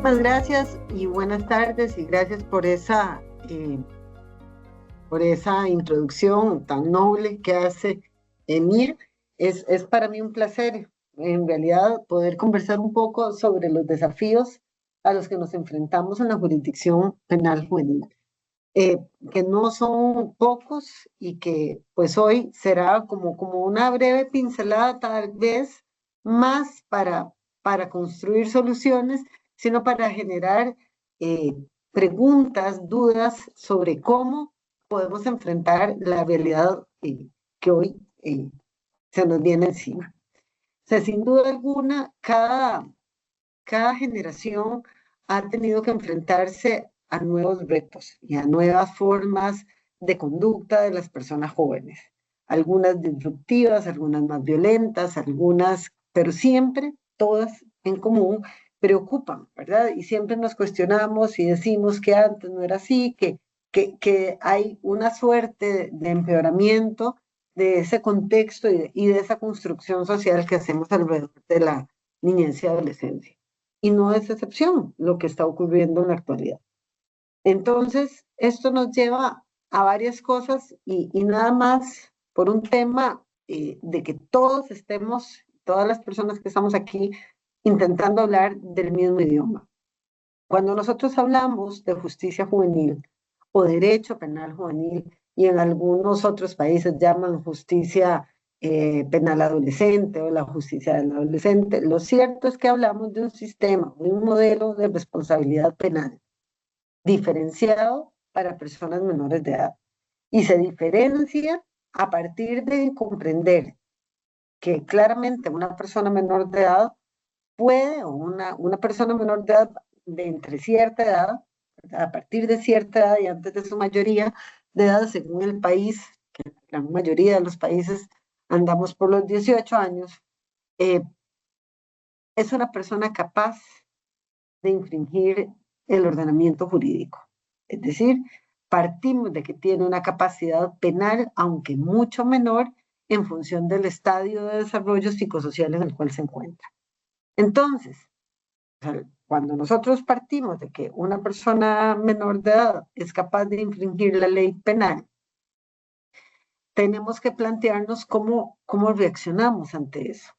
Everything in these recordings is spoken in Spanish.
Muchísimas gracias y buenas tardes y gracias por esa introducción tan noble que hace Emir. Es para mí un placer, en realidad, poder conversar un poco sobre los desafíos a los que nos enfrentamos en la jurisdicción penal juvenil, eh, que no son pocos y que pues hoy será como una breve pincelada tal vez más para construir soluciones, sino para generar eh, preguntas, dudas sobre cómo podemos enfrentar la realidad que hoy se nos viene encima. O sea, sin duda alguna, cada generación ha tenido que enfrentarse a nuevos retos y a nuevas formas de conducta de las personas jóvenes. Algunas disruptivas, algunas más violentas, algunas, pero siempre todas en común preocupan, ¿verdad? Y siempre nos cuestionamos y decimos que antes no era así, que hay una suerte de empeoramiento de ese contexto y de esa construcción social que hacemos alrededor de la niñez y adolescencia. Y no es excepción lo que está ocurriendo en la actualidad. Entonces, esto nos lleva a varias cosas y nada más por un tema de que todos estemos, todas las personas que estamos aquí, intentando hablar del mismo idioma. Cuando nosotros hablamos de justicia juvenil o derecho penal juvenil, y en algunos otros países llaman justicia penal adolescente o la justicia del adolescente, lo cierto es que hablamos de un sistema, de un modelo de responsabilidad penal diferenciado para personas menores de edad. Y se diferencia a partir de comprender que claramente una persona menor de edad puede, o una persona menor de edad de entre cierta edad, a partir de cierta edad y antes de su mayoría de edad, según el país, que la mayoría de los países andamos por los 18 años, eh, es una persona capaz de infringir el ordenamiento jurídico. Es decir, partimos de que tiene una capacidad penal, aunque mucho menor, en función del estadio de desarrollo psicosocial en el cual se encuentra. Entonces, cuando nosotros partimos de que una persona menor de edad es capaz de infringir la ley penal, tenemos que plantearnos cómo reaccionamos ante eso.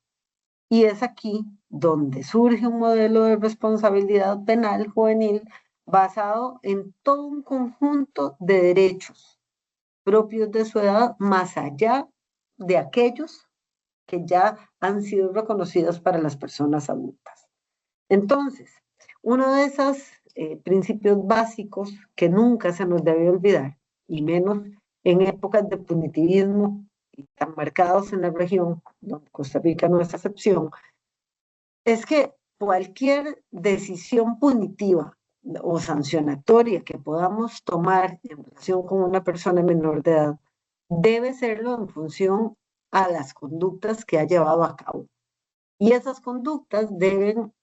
Y es aquí donde surge un modelo de responsabilidad penal juvenil basado en todo un conjunto de derechos propios de su edad, más allá de aquellos que ya han sido reconocidos para las personas adultas. Entonces, uno de esos principios básicos que nunca se nos debe olvidar, y menos en épocas de punitivismo tan marcados en la región, donde Costa Rica no es excepción, es que cualquier decisión punitiva o sancionatoria que podamos tomar en relación con una persona menor de edad debe serlo en función a las conductas que ha llevado a cabo. Y esas conductas deben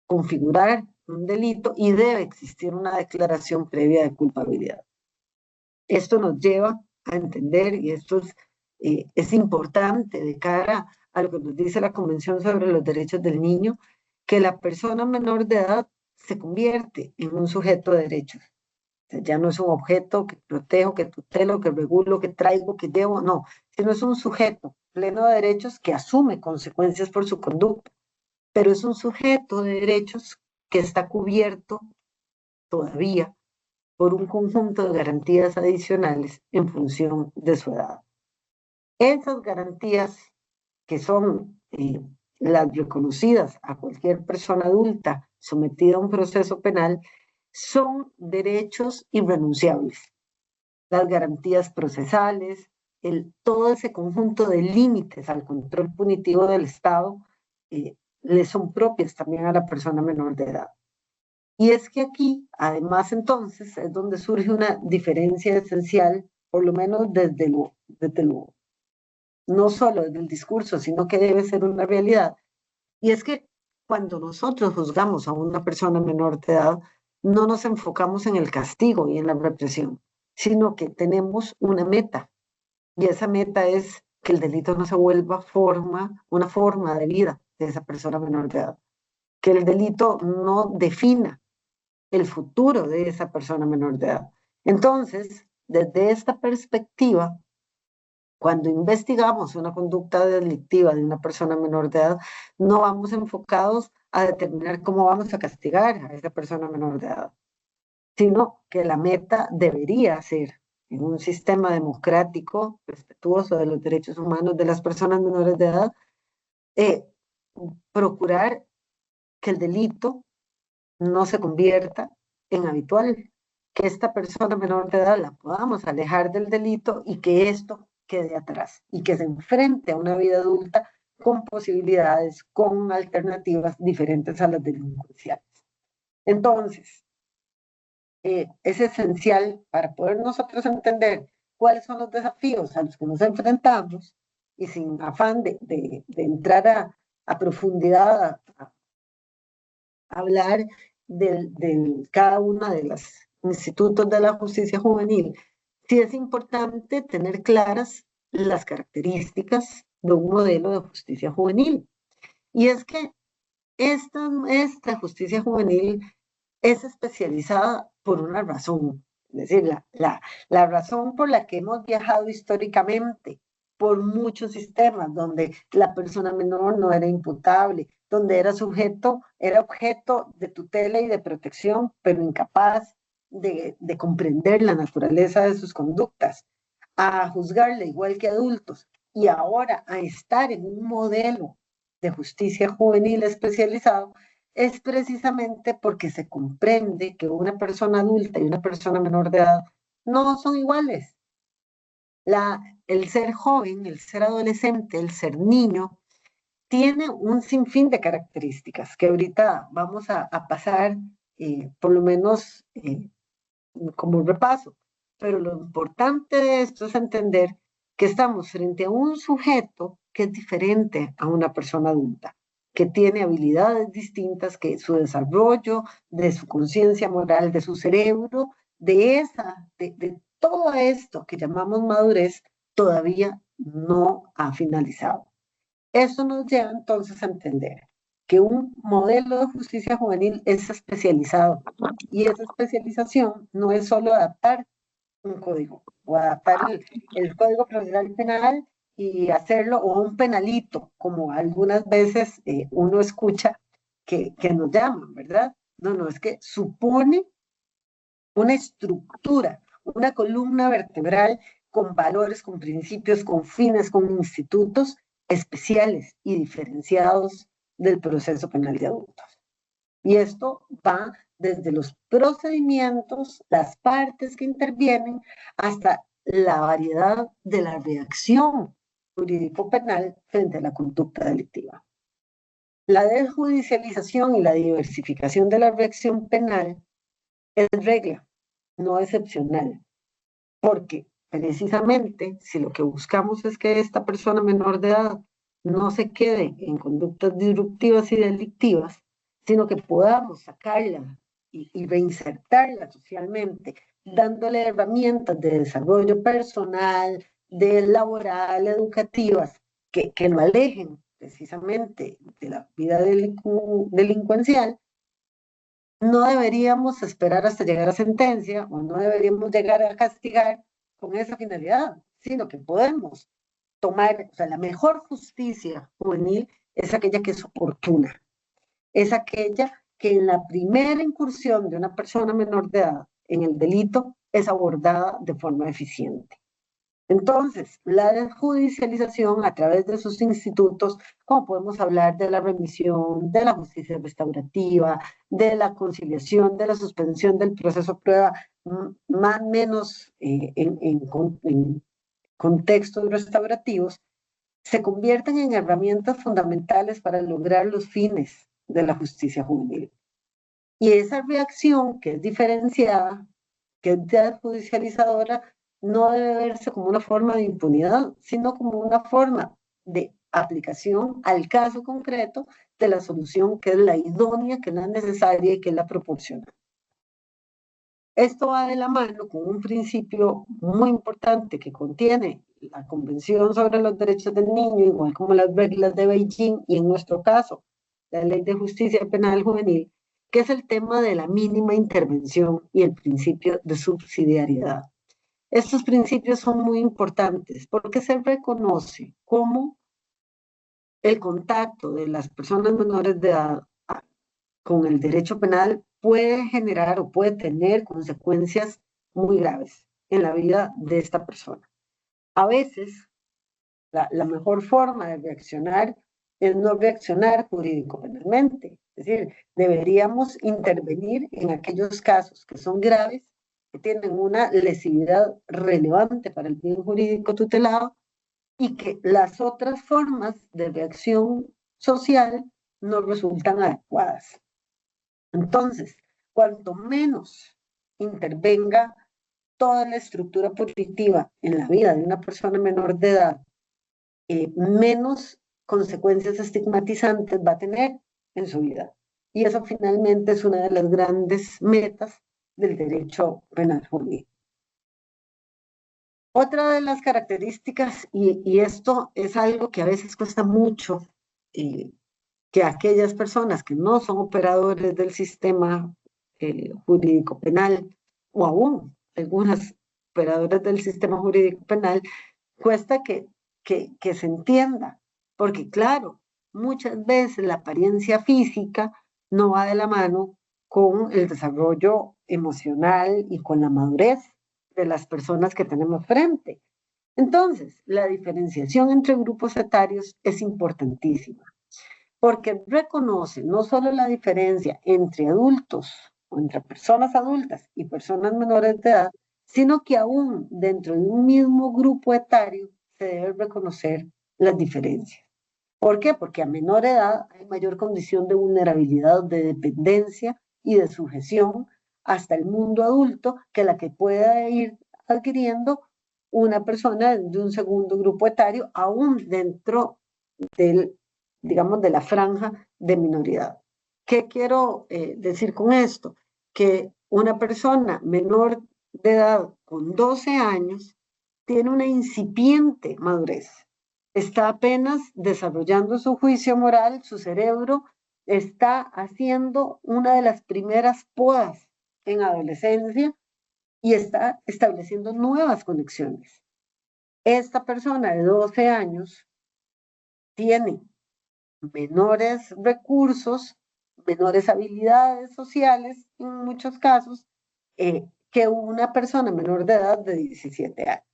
configurar un delito y debe existir una declaración previa de culpabilidad. Esto nos lleva a entender, y esto es importante de cara a lo que nos dice la Convención sobre los Derechos del Niño, que la persona menor de edad se convierte en un sujeto de derechos. O sea, ya no es un objeto que protejo, que tutelo, que regulo, que traigo, que llevo, no, sino es un sujeto pleno de derechos que asume consecuencias por su conducta, pero es un sujeto de derechos que está cubierto todavía por un conjunto de garantías adicionales en función de su edad. Esas garantías que son las reconocidas a cualquier persona adulta sometida a un proceso penal son derechos irrenunciables. Las garantías procesales, todo ese conjunto de límites al control punitivo del Estado le son propias también a la persona menor de edad. Y es que aquí, además, entonces, es donde surge una diferencia esencial, por lo menos desde lo no solo desde el discurso, sino que debe ser una realidad. Y es que cuando nosotros juzgamos a una persona menor de edad, no nos enfocamos en el castigo y en la represión, sino que tenemos una meta. Y esa meta es que el delito no se vuelva una forma de vida de esa persona menor de edad. que el delito no defina el futuro de esa persona menor de edad. Entonces, desde esta perspectiva, cuando investigamos una conducta delictiva de una persona menor de edad, no vamos enfocados a determinar cómo vamos a castigar a esa persona menor de edad, sino que la meta debería ser, en un sistema democrático, respetuoso de los derechos humanos de las personas menores de edad, eh, procurar que el delito no se convierta en habitual, que esta persona menor de edad la podamos alejar del delito y que esto quede atrás y que se enfrente a una vida adulta con posibilidades, con alternativas diferentes a las delincuenciales. Entonces, es esencial para poder nosotros entender cuáles son los desafíos a los que nos enfrentamos y sin afán de entrar a profundidad a hablar de cada una de los institutos de la justicia juvenil, sí es importante tener claras las características de un modelo de justicia juvenil. Y es que esta justicia juvenil es especializada por una razón, es decir, la razón por la que hemos viajado históricamente por muchos sistemas, donde la persona menor no era imputable, donde era objeto de tutela y de protección, pero incapaz de comprender la naturaleza de sus conductas, a juzgarle igual que adultos, y ahora a estar en un modelo de justicia juvenil especializado, es precisamente porque se comprende que una persona adulta y una persona menor de edad no son iguales. El ser joven, el ser adolescente, el ser niño, tiene un sinfín de características que ahorita vamos a pasar, por lo menos como un repaso. Pero lo importante de esto es entender que estamos frente a un sujeto que es diferente a una persona adulta, que tiene habilidades distintas, que su desarrollo, de su conciencia moral, de su cerebro, de todo esto que llamamos madurez, todavía no ha finalizado. Eso nos lleva entonces a entender que un modelo de justicia juvenil es especializado y esa especialización no es solo adaptar un código o adaptar el Código Procesal Penal y hacerlo, o un penalito, como algunas veces uno escucha que nos llaman, ¿verdad? No, no, es que supone una estructura, una columna vertebral con valores, con principios, con fines, con institutos especiales y diferenciados del proceso penal de adultos. Y esto va desde los procedimientos, las partes que intervienen, hasta la variedad de la reacción jurídico-penal frente a la conducta delictiva. La desjudicialización y la diversificación de la reacción penal es regla, no excepcional, porque precisamente si lo que buscamos es que esta persona menor de edad no se quede en conductas disruptivas y delictivas, sino que podamos sacarla y reinsertarla socialmente, dándole herramientas de desarrollo personal, de laboral, educativas, que lo alejen precisamente de la vida delincuencial. No deberíamos esperar hasta llegar a sentencia o no deberíamos llegar a castigar con esa finalidad, sino que podemos tomar, o sea, la mejor justicia juvenil es aquella que es oportuna, es aquella que en la primera incursión de una persona menor de edad en el delito es abordada de forma eficiente. Entonces, la judicialización a través de sus institutos, como podemos hablar de la remisión, de la justicia restaurativa, de la conciliación, de la suspensión del proceso de prueba, más o menos en contextos restaurativos, se convierten en herramientas fundamentales para lograr los fines de la justicia juvenil. Y esa reacción que es diferenciada, que es judicializadora, no debe verse como una forma de impunidad, sino como una forma de aplicación al caso concreto de la solución que es la idónea, que es la necesaria y que es la proporcional. Esto va de la mano con un principio muy importante que contiene la Convención sobre los Derechos del Niño, igual como las reglas de Beijing, y en nuestro caso, la Ley de Justicia Penal Juvenil, que es el tema de la mínima intervención y el principio de subsidiariedad. Estos principios son muy importantes porque se reconoce cómo el contacto de las personas menores de edad con el derecho penal puede generar o puede tener consecuencias muy graves en la vida de esta persona. A veces, la mejor forma de reaccionar es no reaccionar jurídico-penalmente. Es decir, deberíamos intervenir en aquellos casos que son graves, que tienen una lesividad relevante para el bien jurídico tutelado y que las otras formas de reacción social no resultan adecuadas. Entonces, cuanto menos intervenga toda la estructura positiva en la vida de una persona menor de edad, menos consecuencias estigmatizantes va a tener en su vida. Y eso finalmente es una de las grandes metas del derecho penal juvenil. Otra de las características, y esto es algo que a veces cuesta mucho, que aquellas personas que no son operadores del sistema jurídico penal, o aún algunas operadoras del sistema jurídico penal, cuesta que se entienda, porque claro, muchas veces la apariencia física no va de la mano con el desarrollo emocional y con la madurez de las personas que tenemos frente. Entonces, la diferenciación entre grupos etarios es importantísima, porque reconoce no solo la diferencia entre adultos o entre personas adultas y personas menores de edad, sino que aún dentro de un mismo grupo etario se debe reconocer las diferencias. ¿Por qué? Porque a menor edad hay mayor condición de vulnerabilidad, de dependencia y de sujeción hasta el mundo adulto que la que pueda ir adquiriendo una persona de un segundo grupo etario, aún dentro del, digamos, de la franja de minoridad. ¿Qué quiero decir con esto? Que una persona menor de edad con 12 años tiene una incipiente madurez. Está apenas desarrollando su juicio moral, su cerebro está haciendo una de las primeras podas en adolescencia y está estableciendo nuevas conexiones. Esta persona de 12 años tiene menores recursos, menores habilidades sociales, en muchos casos, que una persona menor de edad de 17 años.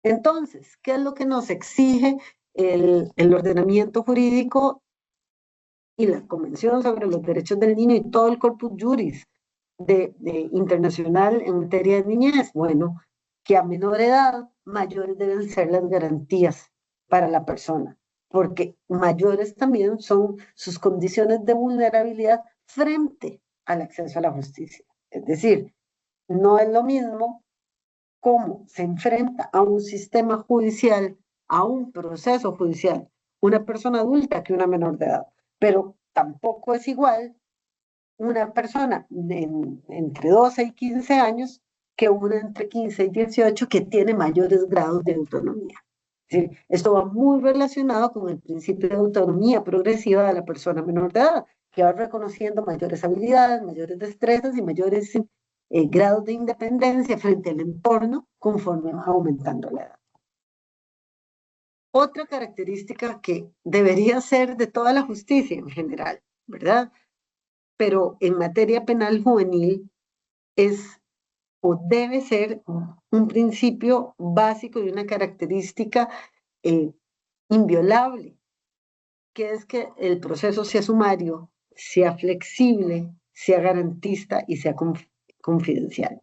Entonces, ¿qué es lo que nos exige el ordenamiento jurídico y la Convención sobre los Derechos del Niño y todo el corpus juris internacional en materia de niñez? Bueno, que a menor edad, mayores deben ser las garantías para la persona, porque mayores también son sus condiciones de vulnerabilidad frente al acceso a la justicia. Es decir, no es lo mismo cómo se enfrenta a un sistema judicial, a un proceso judicial, una persona adulta que una menor de edad. Pero tampoco es igual una persona entre 12 y 15 años que una entre 15 y 18 que tiene mayores grados de autonomía. Es decir, esto va muy relacionado con el principio de autonomía progresiva de la persona menor de edad, que va reconociendo mayores habilidades, mayores destrezas y mayores grados de independencia frente al entorno conforme va aumentando la edad. Otra característica que debería ser de toda la justicia en general, ¿verdad? Pero en materia penal juvenil es o debe ser un principio básico y una característica inviolable, que es que el proceso sea sumario, sea flexible, sea garantista y sea confidencial.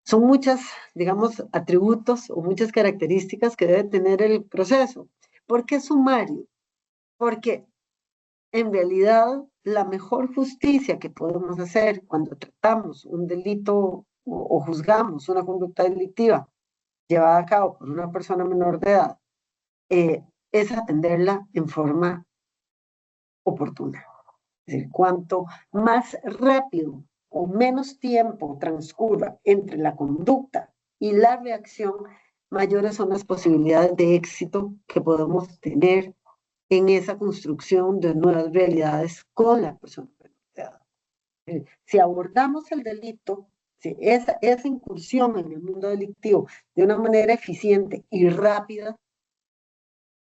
Son muchas, digamos, atributos o muchas características que debe tener el proceso. ¿Por qué sumario? Porque en realidad la mejor justicia que podemos hacer cuando tratamos un delito o juzgamos una conducta delictiva llevada a cabo por una persona menor de edad es atenderla en forma oportuna. Es decir, cuanto más rápido o menos tiempo transcurra entre la conducta y la reacción, mayores son las posibilidades de éxito que podemos tener en esa construcción de nuevas realidades con la persona menor de edad. Si abordamos el delito, si esa incursión en el mundo delictivo de una manera eficiente y rápida,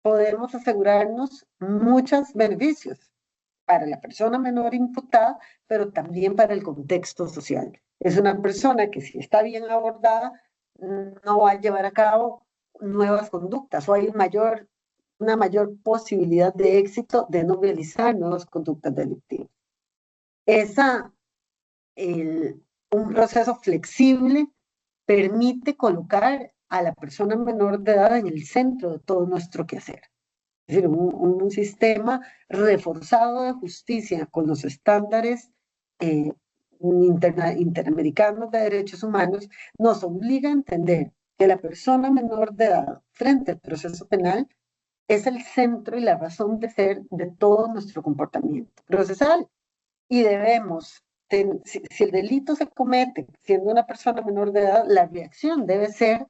podemos asegurarnos muchos beneficios para la persona menor imputada, pero también para el contexto social. Es una persona que, si está bien abordada, no va a llevar a cabo nuevas conductas, o hay una mayor posibilidad de éxito de no realizar nuevas conductas delictivas. Un proceso flexible permite colocar a la persona menor de edad en el centro de todo nuestro quehacer. Es decir, un sistema reforzado de justicia con los estándares interamericanos de derechos humanos nos obliga a entender que la persona menor de edad frente al proceso penal es el centro y la razón de ser de todo nuestro comportamiento procesal. Y debemos, si el delito se comete siendo una persona menor de edad, la reacción debe ser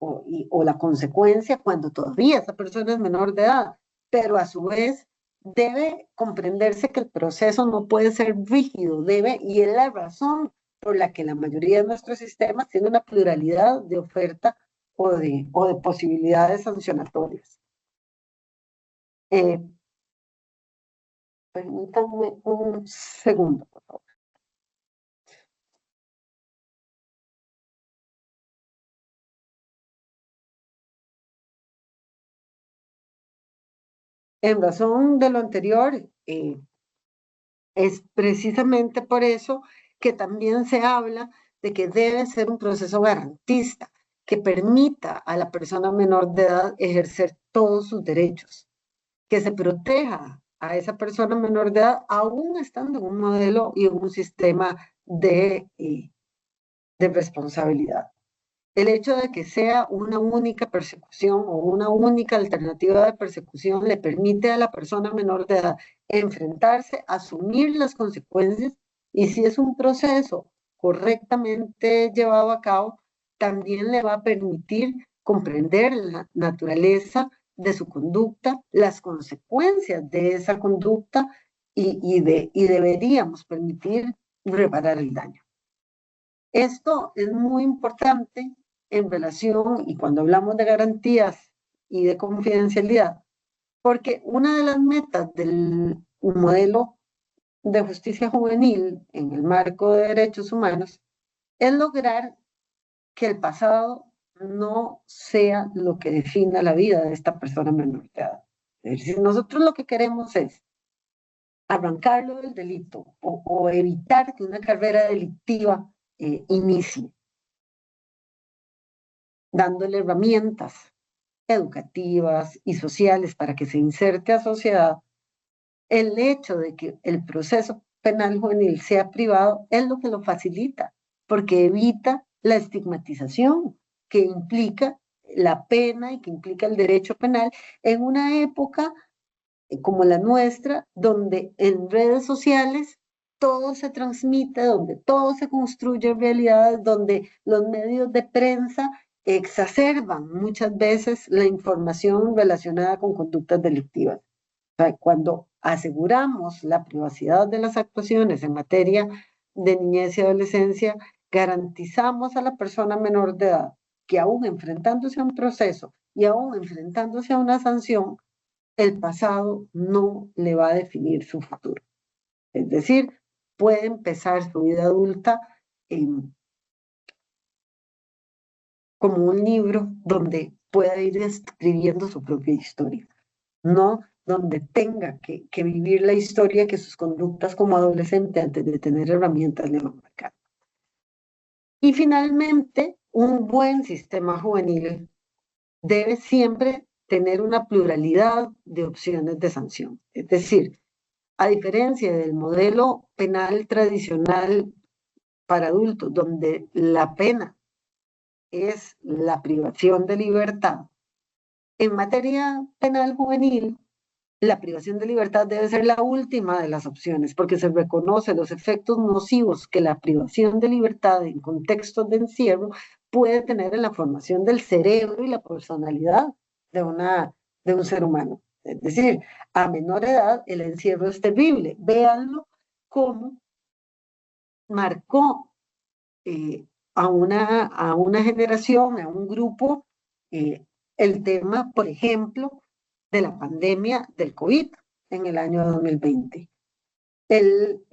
o la consecuencia cuando todavía esa persona es menor de edad, pero a su vez debe comprenderse que el proceso no puede ser rígido, y es la razón por la que la mayoría de nuestros sistemas tiene una pluralidad de oferta o de posibilidades sancionatorias. Permítanme un segundo, por favor. En razón de lo anterior, es precisamente por eso que también se habla de que debe ser un proceso garantista, que permita a la persona menor de edad ejercer todos sus derechos, que se proteja a esa persona menor de edad, aún estando en un modelo y en un sistema de responsabilidad. El hecho de que sea una única persecución o una única alternativa de persecución le permite a la persona menor de edad enfrentarse, asumir las consecuencias, y si es un proceso correctamente llevado a cabo, también le va a permitir comprender la naturaleza de su conducta, las consecuencias de esa conducta, y deberíamos permitir reparar el daño. Esto es muy importante en relación, y cuando hablamos de garantías y de confidencialidad, porque una de las metas del modelo de justicia juvenil en el marco de derechos humanos es lograr que el pasado no sea lo que defina la vida de esta persona menor de edad. Es decir, nosotros lo que queremos es arrancarlo del delito o evitar que una carrera delictiva inicie, dándole herramientas educativas y sociales para que se inserte a sociedad. El hecho de que el proceso penal juvenil sea privado es lo que lo facilita, porque evita la estigmatización que implica la pena y que implica el derecho penal en una época como la nuestra, donde en redes sociales todo se transmite, donde todo se construye en realidad, donde los medios de prensa exacerban muchas veces la información relacionada con conductas delictivas. O sea, cuando aseguramos la privacidad de las actuaciones en materia de niñez y adolescencia, garantizamos a la persona menor de edad que, aún enfrentándose a un proceso y aún enfrentándose a una sanción, el pasado no le va a definir su futuro. Es decir, puede empezar su vida adulta como un libro donde pueda ir escribiendo su propia historia, no donde tenga que vivir la historia que sus conductas como adolescente, antes de tener herramientas, le van a marcar. Y finalmente, un buen sistema juvenil debe siempre tener una pluralidad de opciones de sanción. Es decir, a diferencia del modelo penal tradicional para adultos, donde la pena es la privación de libertad, en materia penal juvenil, la privación de libertad debe ser la última de las opciones, porque se reconoce los efectos nocivos que la privación de libertad en contextos de encierro puede tener en la formación del cerebro y la personalidad de un ser humano. Es decir, a menor edad el encierro es terrible. Véanlo cómo marcó a una generación, a un grupo, el tema, por ejemplo, de la pandemia del COVID en el año 2020. El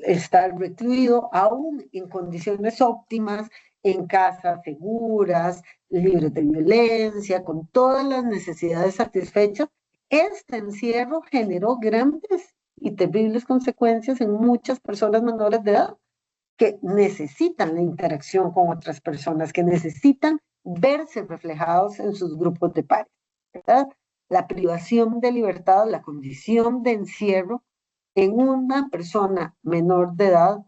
estar recluido aún en condiciones óptimas, en casas seguras, libres de violencia, con todas las necesidades satisfechas, este encierro generó grandes y terribles consecuencias en muchas personas menores de edad que necesitan la interacción con otras personas, que necesitan verse reflejados en sus grupos de pares, ¿verdad? La privación de libertad, la condición de encierro en una persona menor de edad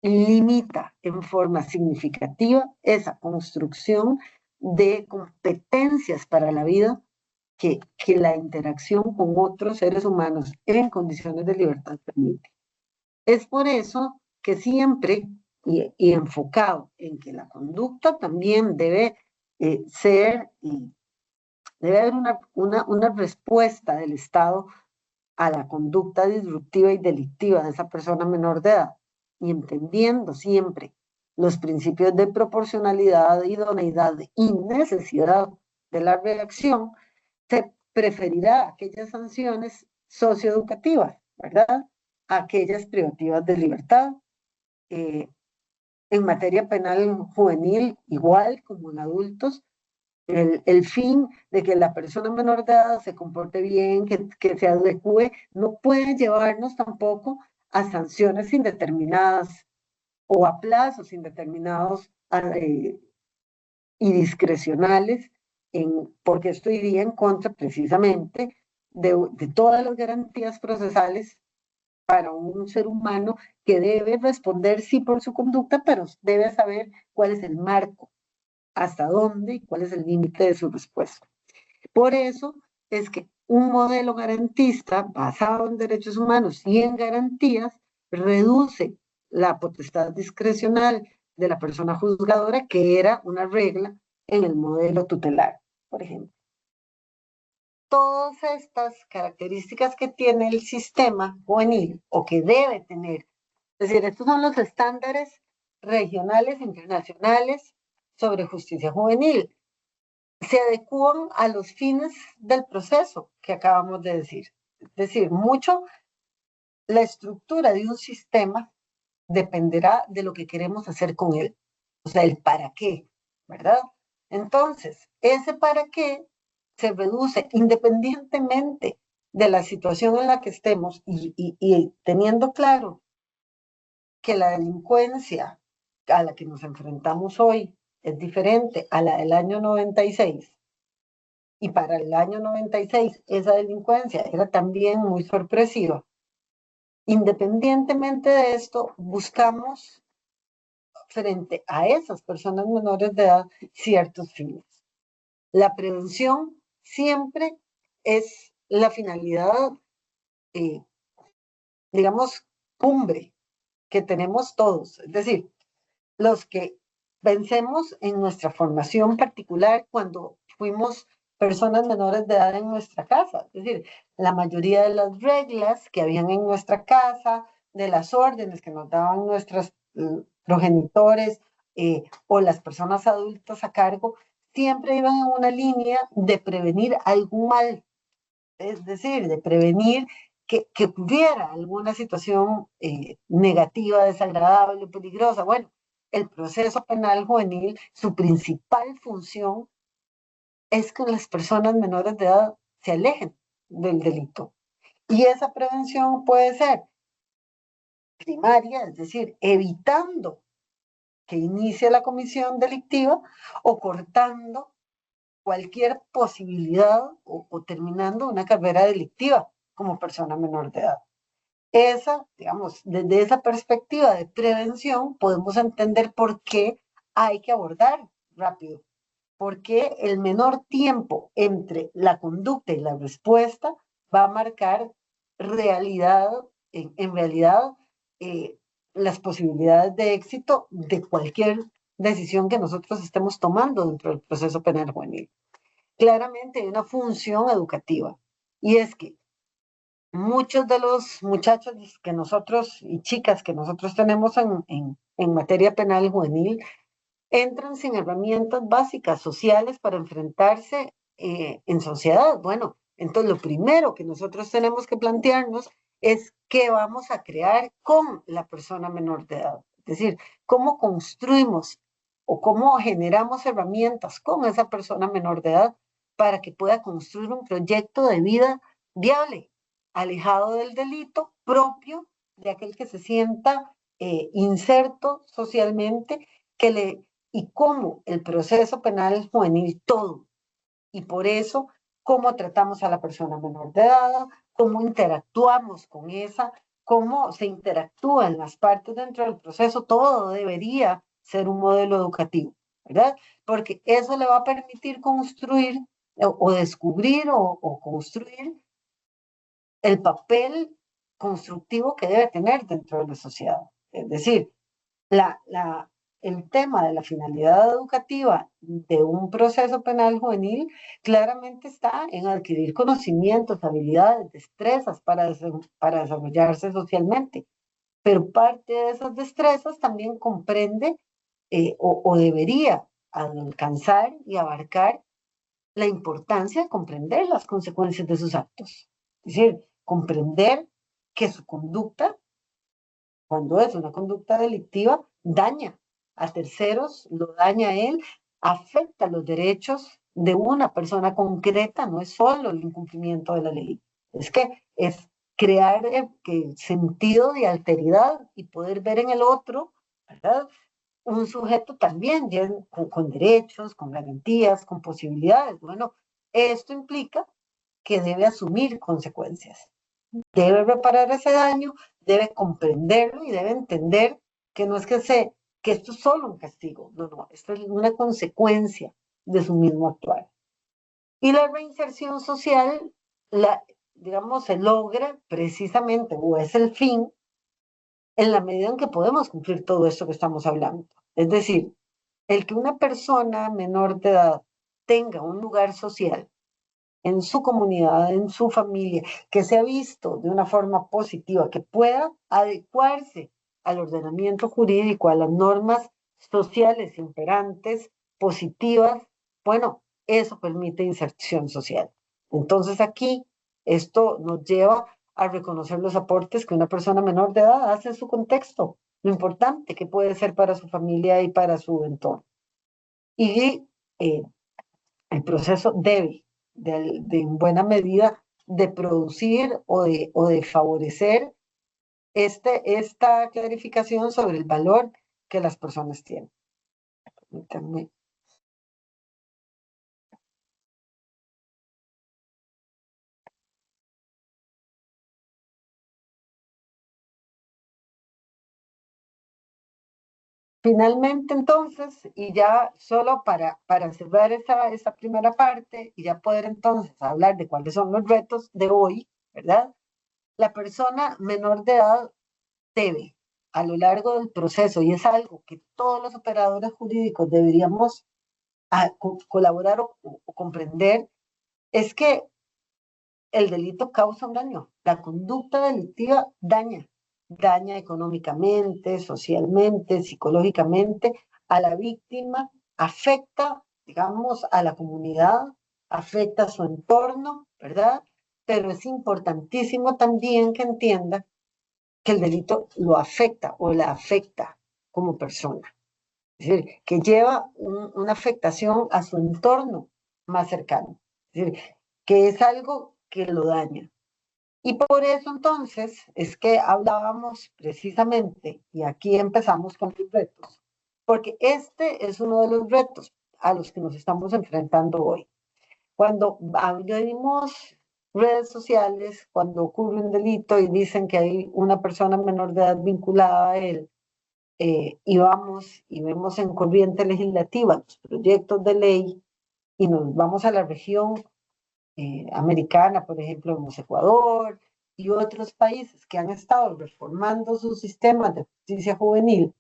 limita en forma significativa esa construcción de competencias para la vida que la interacción con otros seres humanos en condiciones de libertad permite. Es por eso que siempre, y enfocado en que la conducta también debe ser, debe haber una respuesta del Estado a la conducta disruptiva y delictiva de esa persona menor de edad, y entendiendo siempre los principios de proporcionalidad, idoneidad y necesidad de la reacción, se preferirá aquellas sanciones socioeducativas, ¿verdad? Aquellas privativas de libertad. Eh, en materia penal juvenil, igual como en adultos, el fin de que la persona menor de edad se comporte bien, que se adecue, no puede llevarnos tampoco a sanciones indeterminadas o a plazos indeterminados y discrecionales, porque esto iría en contra precisamente de todas las garantías procesales para un ser humano que debe responder sí por su conducta, pero debe saber cuál es el marco, hasta dónde y cuál es el límite de su respuesta. Por eso es que un modelo garantista basado en derechos humanos y en garantías reduce la potestad discrecional de la persona juzgadora, que era una regla en el modelo tutelar, por ejemplo. Todas estas características que tiene el sistema juvenil o que debe tener, es decir, estos son los estándares regionales e internacionales sobre justicia juvenil, se adecúan a los fines del proceso que acabamos de decir. Es decir, mucho la estructura de un sistema dependerá de lo que queremos hacer con él, o sea, el para qué, ¿verdad? Entonces, ese para qué se reduce independientemente de la situación en la que estemos y teniendo claro que la delincuencia a la que nos enfrentamos hoy es diferente a la del año 96, y para el año 96 esa delincuencia era también muy sorpresiva. Independientemente de esto, buscamos frente a esas personas menores de edad ciertos fines. La prevención siempre es la finalidad, eh, digamos, cumbre que tenemos todos. Es decir, los que pensemos en nuestra formación particular cuando fuimos personas menores de edad en nuestra casa. Es decir, la mayoría de las reglas que habían en nuestra casa, de las órdenes que nos daban nuestros progenitores o las personas adultas a cargo, siempre iban en una línea de prevenir algún mal, es decir, de prevenir que hubiera alguna situación negativa, desagradable, peligrosa. Bueno, el proceso penal juvenil, su principal función es que las personas menores de edad se alejen del delito. Y esa prevención puede ser primaria, es decir, evitando que inicie la comisión delictiva o cortando cualquier posibilidad o terminando una carrera delictiva como persona menor de edad. Esa, digamos, desde esa perspectiva de prevención podemos entender por qué hay que abordar rápido, porque el menor tiempo entre la conducta y la respuesta va a marcar realidad, en realidad, eh, las posibilidades de éxito de cualquier decisión que nosotros estemos tomando dentro del proceso penal juvenil. Claramente hay una función educativa. y es que muchos de los muchachos que nosotros y chicas que nosotros tenemos en materia penal juvenil entran sin herramientas básicas sociales para enfrentarse en sociedad. Bueno, entonces lo primero que nosotros tenemos que plantearnos es qué vamos a crear con la persona menor de edad. Es decir, cómo construimos o cómo generamos herramientas con esa persona menor de edad para que pueda construir un proyecto de vida viable, alejado del delito propio de aquel que se sienta inserto socialmente, que le y cómo el proceso penal juvenil todo. Y por eso, cómo tratamos a la persona menor de edad, cómo interactuamos con esa, cómo se interactúan las partes dentro del proceso, todo debería ser un modelo educativo, ¿verdad? Porque eso le va a permitir construir o descubrir o construir el papel constructivo que debe tener dentro de la sociedad. Es decir, la, la, el tema de la finalidad educativa de un proceso penal juvenil claramente está en adquirir conocimientos, habilidades, destrezas para desarrollarse socialmente, pero parte de esas destrezas también comprende o debería alcanzar y abarcar la importancia de comprender las consecuencias de sus actos. Es decir, comprender que su conducta, cuando es una conducta delictiva, daña a terceros, lo daña a él, afecta los derechos de una persona concreta, no es solo el incumplimiento de la ley, es que es crear el sentido de alteridad y poder ver en el otro, ¿verdad? Un sujeto también con derechos, con garantías, con posibilidades. Bueno, esto implica que debe asumir consecuencias, debe reparar ese daño, debe comprenderlo y debe entender que no es que esto es solo un castigo, no, no, esto es una consecuencia de su mismo actuar. Y la reinserción social, digamos, se logra precisamente, o es el fin, en la medida en que podemos cumplir todo esto que estamos hablando. Es decir, el que una persona menor de edad tenga un lugar social en su comunidad, en su familia, que sea visto de una forma positiva, que pueda adecuarse al ordenamiento jurídico, a las normas sociales imperantes, positivas, bueno, eso permite inserción social. Entonces aquí esto nos lleva a reconocer los aportes que una persona menor de edad hace en su contexto, lo importante que puede ser para su familia y para su entorno. Y eh, el proceso debe, en buena medida, de producir o de favorecer esta clarificación sobre el valor que las personas tienen. Permítanme. Finalmente, entonces, y ya solo para cerrar esa primera parte y ya poder entonces hablar de cuáles son los retos de hoy, ¿verdad? La persona menor de edad debe, a lo largo del proceso, y es algo que todos los operadores jurídicos deberíamos colaborar o comprender, es que el delito causa un daño. La conducta delictiva daña económicamente, socialmente, psicológicamente a la víctima, afecta, digamos, a la comunidad, afecta a su entorno, ¿verdad? Pero es importantísimo también que entienda que el delito lo afecta o la afecta como persona. Es decir, que lleva una afectación a su entorno más cercano. Es decir, que es algo que lo daña. Y por eso entonces es que hablábamos precisamente, y aquí empezamos con los retos, porque este es uno de los retos a los que nos estamos enfrentando hoy. Cuando abrimos redes sociales, cuando ocurre un delito y dicen que hay una persona menor de edad vinculada a él, y vamos y vemos en corriente legislativa los proyectos de ley y nos vamos a la región americana, por ejemplo, en Ecuador y otros países que han estado reformando sus sistemas de justicia juvenil,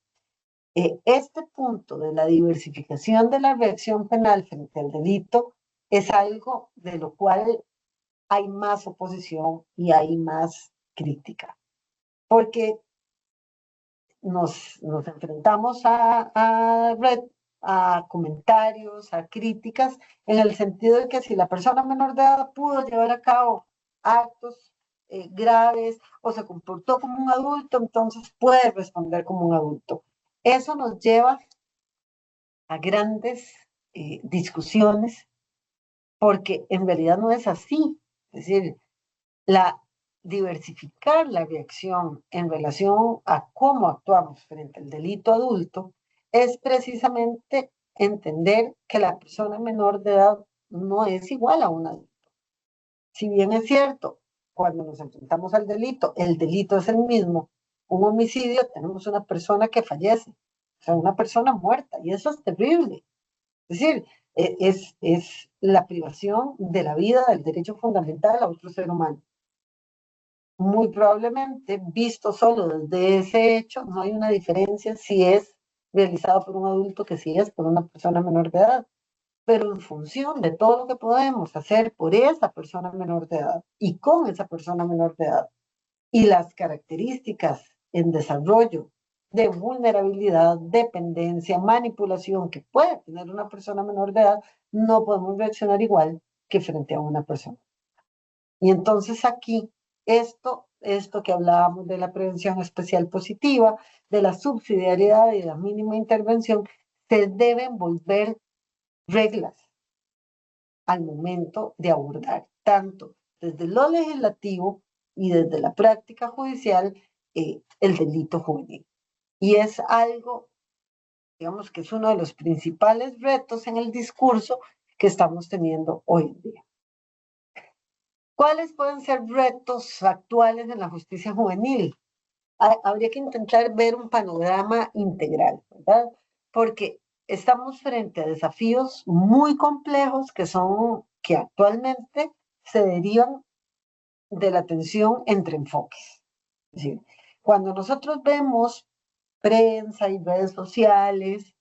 este punto de la diversificación de la reacción penal frente al delito es algo de lo cual hay más oposición y hay más crítica, porque nos enfrentamos a comentarios, a críticas, en el sentido de que si la persona menor de edad pudo llevar a cabo actos graves o se comportó como un adulto, entonces puede responder como un adulto. Eso nos lleva a grandes discusiones porque en realidad no es así. Es decir, la diversificar la reacción en relación a cómo actuamos frente al delito adulto es precisamente entender que la persona menor de edad no es igual a un adulto. Si bien es cierto, cuando nos enfrentamos al delito, el delito es el mismo, un homicidio, tenemos una persona que fallece, o sea, una persona muerta, y eso es terrible. Es decir, es la privación de la vida, del derecho fundamental a otro ser humano. Muy probablemente, visto solo desde ese hecho, no hay una diferencia si es realizado por un adulto que si es por una persona menor de edad. Pero en función de todo lo que podemos hacer por esa persona menor de edad y con esa persona menor de edad y las características en desarrollo de vulnerabilidad, dependencia, manipulación que puede tener una persona menor de edad, no podemos reaccionar igual que frente a una persona. Y entonces aquí, esto que hablábamos de la prevención especial positiva, de la subsidiariedad y de la mínima intervención, se deben volver reglas al momento de abordar, tanto desde lo legislativo y desde la práctica judicial, el delito juvenil. Y es algo, digamos, que es uno de los principales retos en el discurso que estamos teniendo hoy en día. ¿Cuáles pueden ser retos actuales en la justicia juvenil? Habría que intentar ver un panorama integral, ¿verdad? Porque estamos frente a desafíos muy complejos que actualmente se derivan de la tensión entre enfoques. Es decir, cuando nosotros vemos prensa y redes sociales,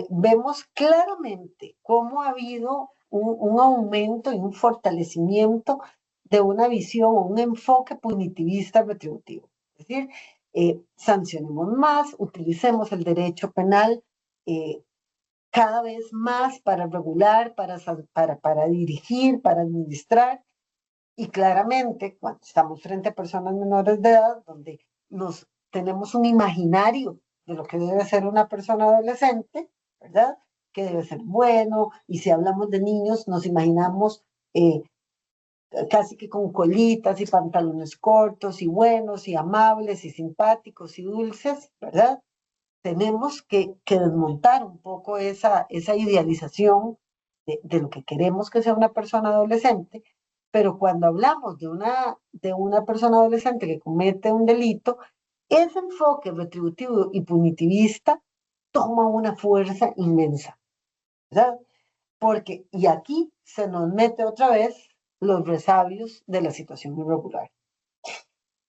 vemos claramente cómo ha habido un aumento y un fortalecimiento de una visión o un enfoque punitivista retributivo. Es decir, sancionemos más, utilicemos el derecho penal cada vez más para regular, para dirigir, para administrar, y claramente, cuando estamos frente a personas menores de edad, donde tenemos un imaginario de lo que debe ser una persona adolescente, ¿verdad? Que debe ser bueno, y si hablamos de niños, nos imaginamos casi que con colitas y pantalones cortos y buenos y amables y simpáticos y dulces, ¿verdad? Tenemos que desmontar un poco esa idealización de lo que queremos que sea una persona adolescente, pero cuando hablamos de una persona adolescente que comete un delito, ese enfoque retributivo y punitivista toma una fuerza inmensa, ¿verdad? Porque, y aquí se nos mete otra vez los resabios de la situación irregular.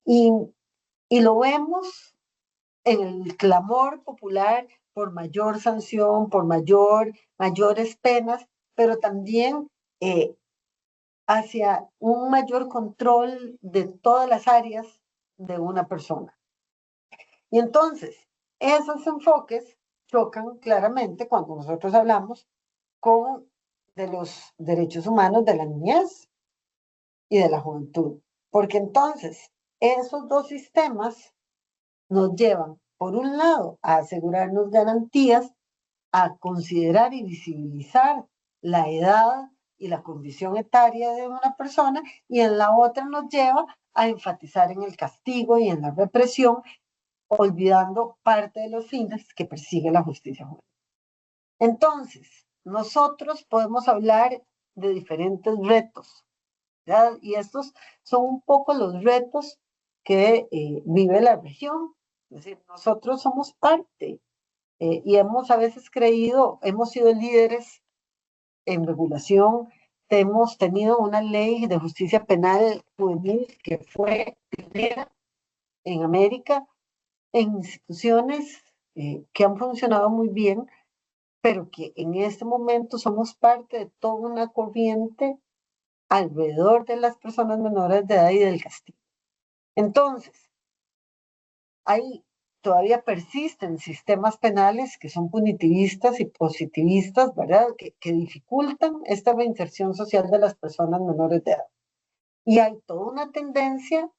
Y, y lo vemos en el clamor popular por mayor sanción, por mayores penas, pero también hacia un mayor control de todas las áreas de una persona. Y entonces, esos enfoques chocan claramente cuando nosotros hablamos con de los derechos humanos de la niñez y de la juventud, porque entonces esos dos sistemas nos llevan, por un lado, a asegurarnos garantías, a considerar y visibilizar la edad y la condición etaria de una persona, y en la otra nos lleva a enfatizar en el castigo y en la represión, olvidando parte de los fines que persigue la justicia juvenil. Entonces, nosotros podemos hablar de diferentes retos, ¿verdad? Y estos son un poco los retos que vive la región. Es decir, nosotros somos parte y hemos a veces creído, hemos sido líderes en regulación, hemos tenido una ley de justicia penal juvenil que fue pionera en América, en instituciones que han funcionado muy bien, pero que en este momento somos parte de toda una corriente alrededor de las personas menores de edad y del castigo. Entonces, ahí todavía persisten sistemas penales que son punitivistas y positivistas, ¿verdad? Que dificultan esta reinserción social de las personas menores de edad. Y hay toda una tendencia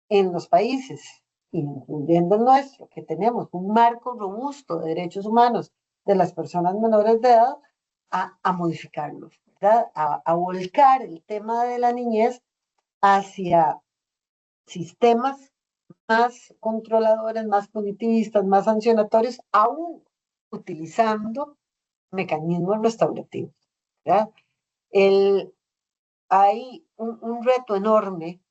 en los países, incluyendo el nuestro, que tenemos un marco robusto de derechos humanos de las personas menores de edad, a modificarlos, ¿verdad? A volcar el tema de la niñez hacia sistemas más controladores, más punitivistas, más sancionatorios, aún utilizando mecanismos restaurativos, ¿verdad? Hay un reto enorme,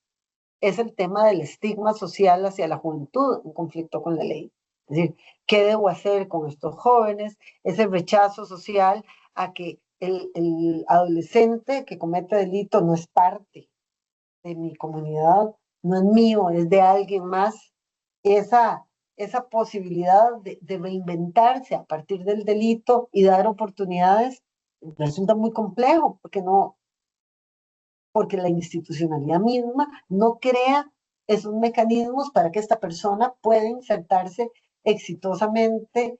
es el tema del estigma social hacia la juventud en conflicto con la ley. Es decir, ¿qué debo hacer con estos jóvenes? Ese rechazo social a que el adolescente que comete delito no es parte de mi comunidad, no es mío, es de alguien más. Esa posibilidad de reinventarse a partir del delito y dar oportunidades resulta muy complejo, porque la institucionalidad misma no crea esos mecanismos para que esta persona pueda insertarse exitosamente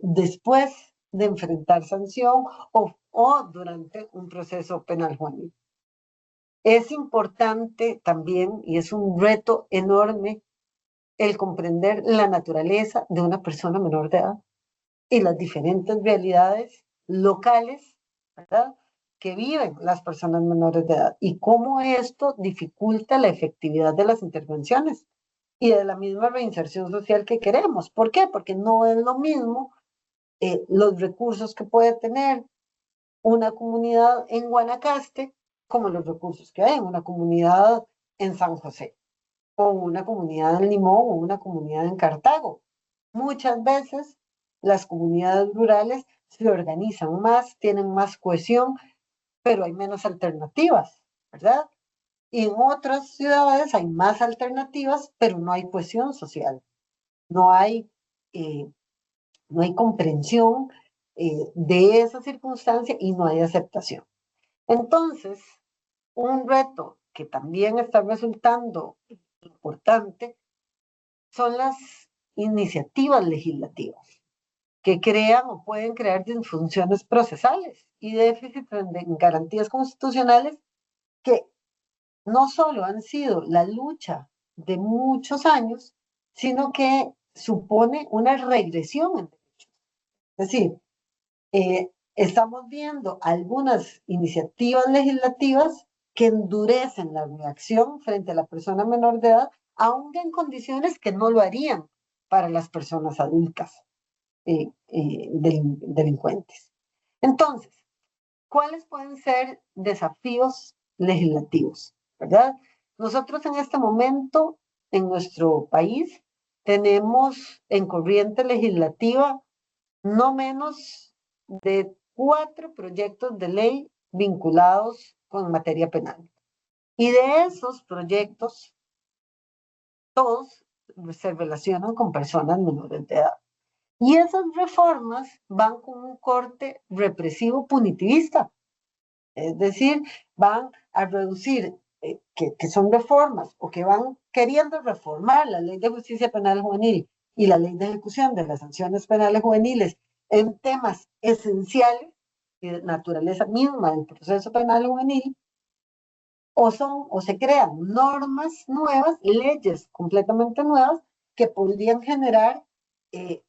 después de enfrentar sanción o durante un proceso penal juvenil. Es importante también, y es un reto enorme, el comprender la naturaleza de una persona menor de edad y las diferentes realidades locales, ¿verdad?, que viven las personas menores de edad y cómo esto dificulta la efectividad de las intervenciones y de la misma reinserción social que queremos. ¿Por qué? Porque no es lo mismo los recursos que puede tener una comunidad en Guanacaste como los recursos que hay en una comunidad en San José o una comunidad en Limón o una comunidad en Cartago. Muchas veces las comunidades rurales se organizan más, tienen más cohesión, pero hay menos alternativas, ¿verdad? Y en otras ciudades hay más alternativas, pero no hay cohesión social, no hay, eh, no hay comprensión de esa circunstancia y no hay aceptación. Entonces, un reto que también está resultando importante son las iniciativas legislativas que crean o pueden crear disfunciones procesales y déficits en garantías constitucionales que no solo han sido la lucha de muchos años, sino que supone una regresión en derechos. Es decir, estamos viendo algunas iniciativas legislativas que endurecen la reacción frente a la persona menor de edad, aun en condiciones que no lo harían para las personas adultas delincuentes. Entonces, ¿cuáles pueden ser desafíos legislativos? ¿Verdad? Nosotros en este momento, en nuestro país, tenemos en corriente legislativa no menos de 4 proyectos de ley vinculados con materia penal. Y de esos proyectos, todos se relacionan con personas menores de edad. Y esas reformas van con un corte represivo punitivista, es decir, van a reducir, que son reformas o que van queriendo reformar la ley de justicia penal juvenil y la ley de ejecución de las sanciones penales juveniles en temas esenciales y de naturaleza misma del proceso penal juvenil, o se crean normas nuevas, leyes completamente nuevas que podrían generar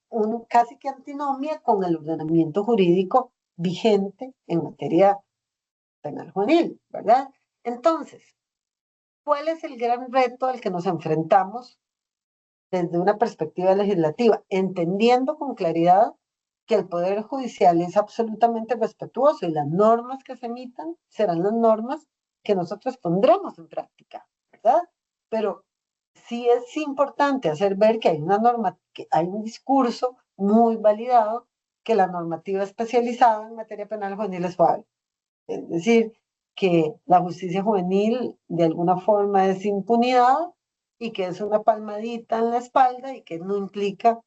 un casi que antinomia con el ordenamiento jurídico vigente en materia penal juvenil, ¿verdad? Entonces, ¿cuál es el gran reto al que nos enfrentamos desde una perspectiva legislativa? Entendiendo con claridad que el Poder Judicial es absolutamente respetuoso y las normas que se emitan serán las normas que nosotros pondremos en práctica, ¿verdad? Pero sí es importante hacer ver que hay una norma, que hay un discurso muy validado que la normativa especializada en materia penal juvenil es suave. Es decir, que la justicia juvenil de alguna forma es impunidad y que es una palmadita en la espalda y que no implica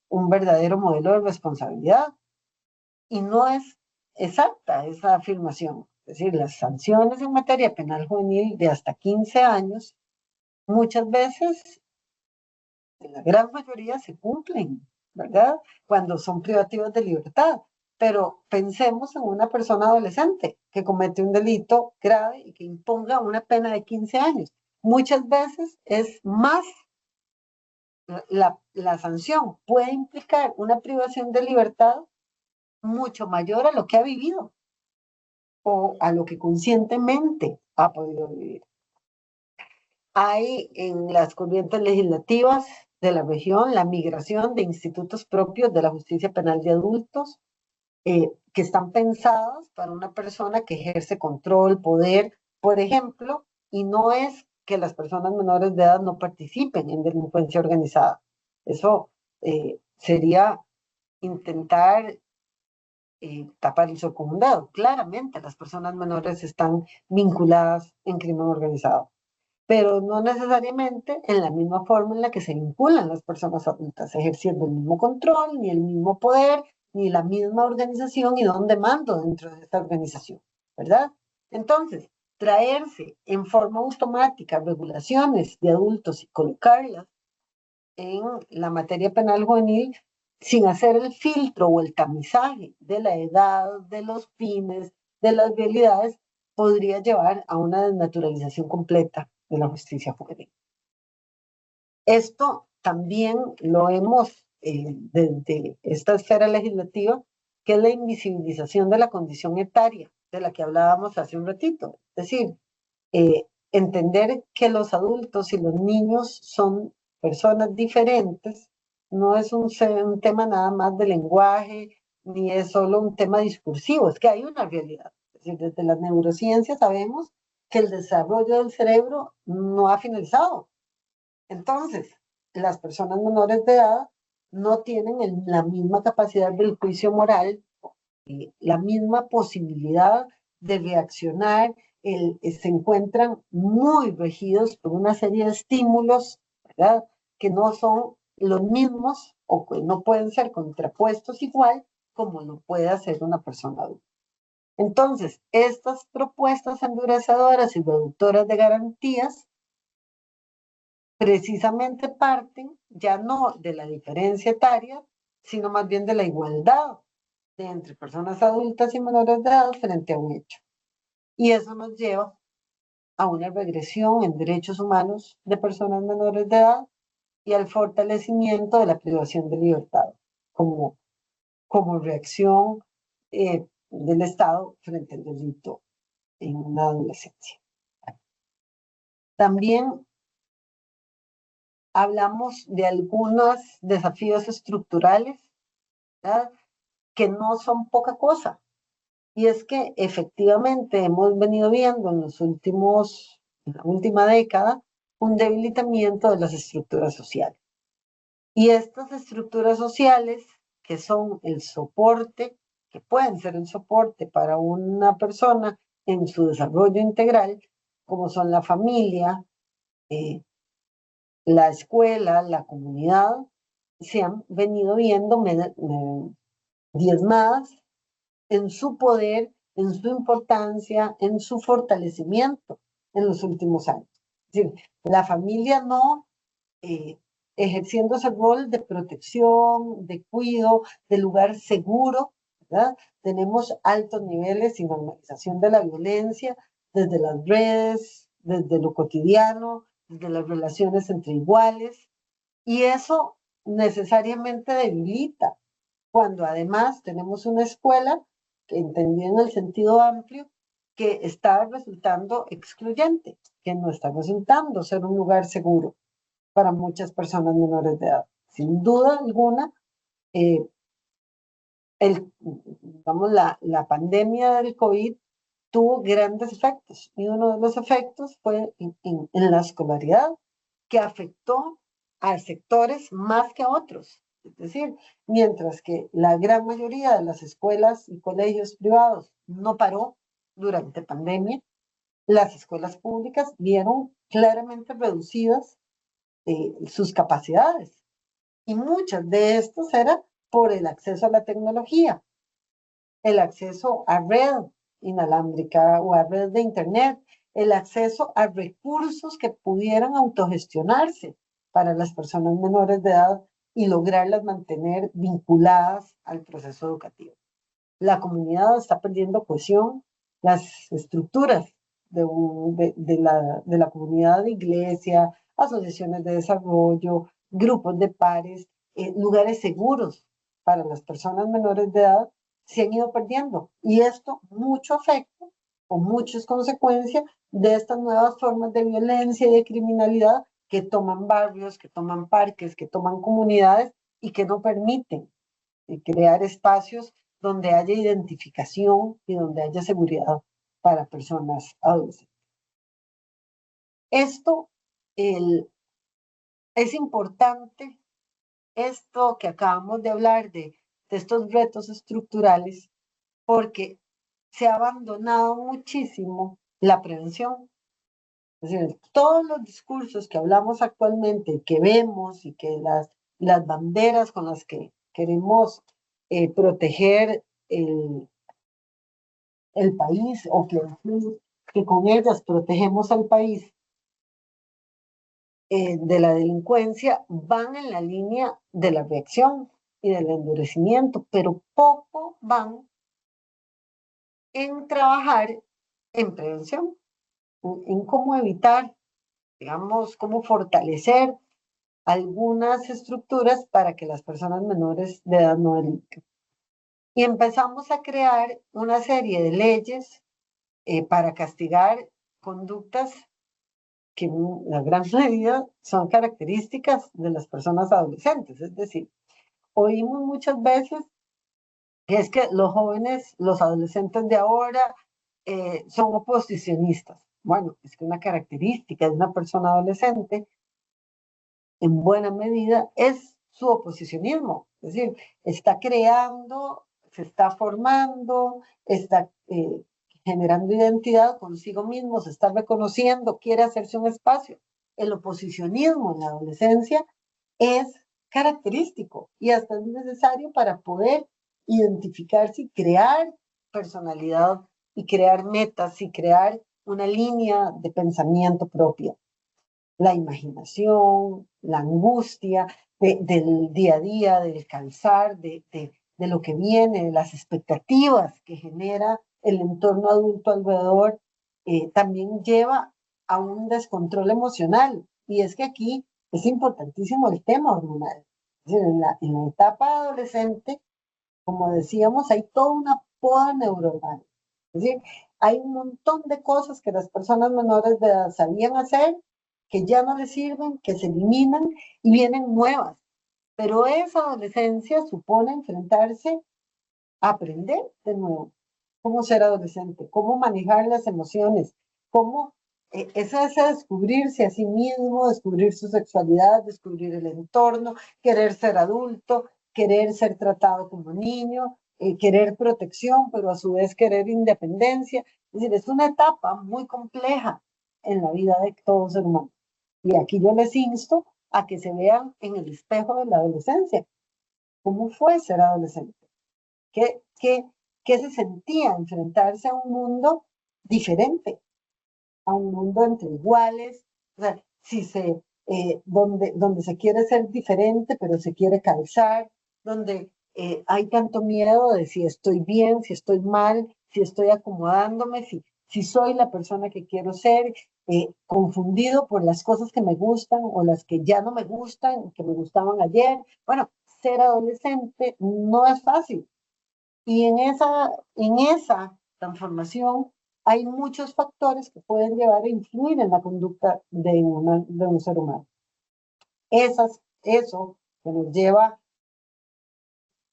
un verdadero modelo de responsabilidad. Y no es exacta esa afirmación. Es decir, las sanciones en materia penal juvenil de hasta 15 años, muchas veces, en la gran mayoría, se cumplen, ¿verdad? Cuando son privativos de libertad. Pero pensemos en una persona adolescente que comete un delito grave y que imponga una pena de 15 años. Muchas veces es más, la sanción puede implicar una privación de libertad mucho mayor a lo que ha vivido o a lo que conscientemente ha podido vivir. Hay en las corrientes legislativas de la región la migración de institutos propios de la justicia penal de adultos que están pensados para una persona que ejerce control, poder, por ejemplo, y no es que las personas menores de edad no participen en delincuencia organizada. Eso sería intentar tapar el sol con un dedo. Claramente las personas menores están vinculadas en crimen organizado, pero no necesariamente en la misma forma en la que se vinculan las personas adultas, ejerciendo el mismo control, ni el mismo poder, ni la misma organización y donde mando dentro de esta organización, ¿verdad? Entonces, traerse en forma automática regulaciones de adultos y colocarlas en la materia penal juvenil sin hacer el filtro o el tamizaje de la edad, de los fines, de las realidades, podría llevar a una desnaturalización completa de la justicia juvenil. Esto también lo hemos desde esta esfera legislativa, que es la invisibilización de la condición etaria de la que hablábamos hace un ratito. Es decir, entender que los adultos y los niños son personas diferentes, no es un tema nada más de lenguaje, ni es solo un tema discursivo, es que hay una realidad. Es decir, desde las neurociencias sabemos que el desarrollo del cerebro no ha finalizado. Entonces, las personas menores de edad no tienen la misma capacidad del juicio moral, la misma posibilidad de reaccionar, se encuentran muy regidos por una serie de estímulos, ¿verdad? Que no son los mismos o que no pueden ser contrapuestos igual como lo puede hacer una persona adulta. Entonces, estas propuestas endurecedoras y reductoras de garantías precisamente parten ya no de la diferencia etaria, sino más bien de la igualdad de entre personas adultas y menores de edad frente a un hecho. Y eso nos lleva a una regresión en derechos humanos de personas menores de edad y al fortalecimiento de la privación de libertad como reacción del Estado frente al delito en una adolescencia. También hablamos de algunos desafíos estructurales, ¿verdad? Que no son poca cosa. Y es que efectivamente hemos venido viendo en la última década, un debilitamiento de las estructuras sociales. Y estas estructuras sociales, que son el soporte, que pueden ser el soporte para una persona en su desarrollo integral, como son la familia, la escuela, la comunidad, se han venido viendo diezmadas en su poder, en su importancia, en su fortalecimiento en los últimos años. Es decir, la familia no ejerciendo ese rol de protección, de cuidado, de lugar seguro, ¿verdad? Tenemos altos niveles y normalización de la violencia desde las redes, desde lo cotidiano, desde las relaciones entre iguales, y eso necesariamente debilita cuando además tenemos una escuela que entendida en el sentido amplio, que está resultando excluyente, que no está resultando ser un lugar seguro para muchas personas menores de edad. Sin duda alguna, eh, digamos, la pandemia del COVID tuvo grandes efectos y uno de los efectos fue en la escolaridad, que afectó a sectores más que a otros. Es decir, mientras que la gran mayoría de las escuelas y colegios privados no paró durante pandemia, las escuelas públicas vieron claramente reducidas sus capacidades. Y muchas de estas eran por el acceso a la tecnología, el acceso a red, inalámbrica o a redes de Internet, el acceso a recursos que pudieran autogestionarse para las personas menores de edad y lograrlas mantener vinculadas al proceso educativo. La comunidad está perdiendo cohesión, las estructuras de la comunidad de iglesia, asociaciones de desarrollo, grupos de pares, lugares seguros para las personas menores de edad se han ido perdiendo. Y esto mucho afecta o muchas consecuencias de estas nuevas formas de violencia y de criminalidad que toman barrios, que toman parques, que toman comunidades y que no permiten crear espacios donde haya identificación y donde haya seguridad para personas adolescentes. Esto es importante, esto que acabamos de hablar de estos retos estructurales, porque se ha abandonado muchísimo la prevención. Es decir, todos los discursos que hablamos actualmente, que vemos y que las banderas con las que queremos proteger el país o que con ellas protegemos al país de la delincuencia, van en la línea de la reacción y del endurecimiento, pero poco van en trabajar en prevención, en cómo evitar, digamos, cómo fortalecer algunas estructuras para que las personas menores de edad no delinquen. Y empezamos a crear una serie de leyes para castigar conductas que en la gran medida son características de las personas adolescentes. Es decir, oímos muchas veces que es que los jóvenes, los adolescentes de ahora son oposicionistas. Bueno, es que una característica de una persona adolescente en buena medida es su oposicionismo. Es decir, está creando, se está formando, está generando identidad consigo mismo, se está reconociendo, quiere hacerse un espacio. El oposicionismo en la adolescencia es característico y hasta es necesario para poder identificarse y crear personalidad y crear metas y crear una línea de pensamiento propia. La imaginación, la angustia del día a día, del calzar, de lo que viene, de las expectativas que genera el entorno adulto alrededor, también lleva a un descontrol emocional. Y es que aquí es importantísimo el tema hormonal. Es decir, en la etapa adolescente, como decíamos, hay toda una poda neuronal. Es decir, hay un montón de cosas que las personas menores de edad sabían hacer, que ya no les sirven, que se eliminan y vienen nuevas. Pero esa adolescencia supone enfrentarse a aprender de nuevo cómo ser adolescente, cómo manejar las emociones, cómo ese descubrirse a sí mismo, descubrir su sexualidad, descubrir el entorno, querer ser adulto, querer ser tratado como niño, querer protección, pero a su vez querer independencia. Es decir, es una etapa muy compleja en la vida de todo ser humano. Y aquí yo les insto a que se vean en el espejo de la adolescencia. ¿Cómo fue ser adolescente? ¿Qué se sentía enfrentarse a un mundo diferente, a un mundo entre iguales? O sea, donde se quiere ser diferente, pero se quiere calzar, donde hay tanto miedo de si estoy bien, si estoy mal, si estoy acomodándome, si soy la persona que quiero ser, confundido por las cosas que me gustan o las que ya no me gustan, que me gustaban ayer. Bueno, ser adolescente no es fácil. Y en esa transformación hay muchos factores que pueden llevar a influir en la conducta de un ser humano. Eso que nos lleva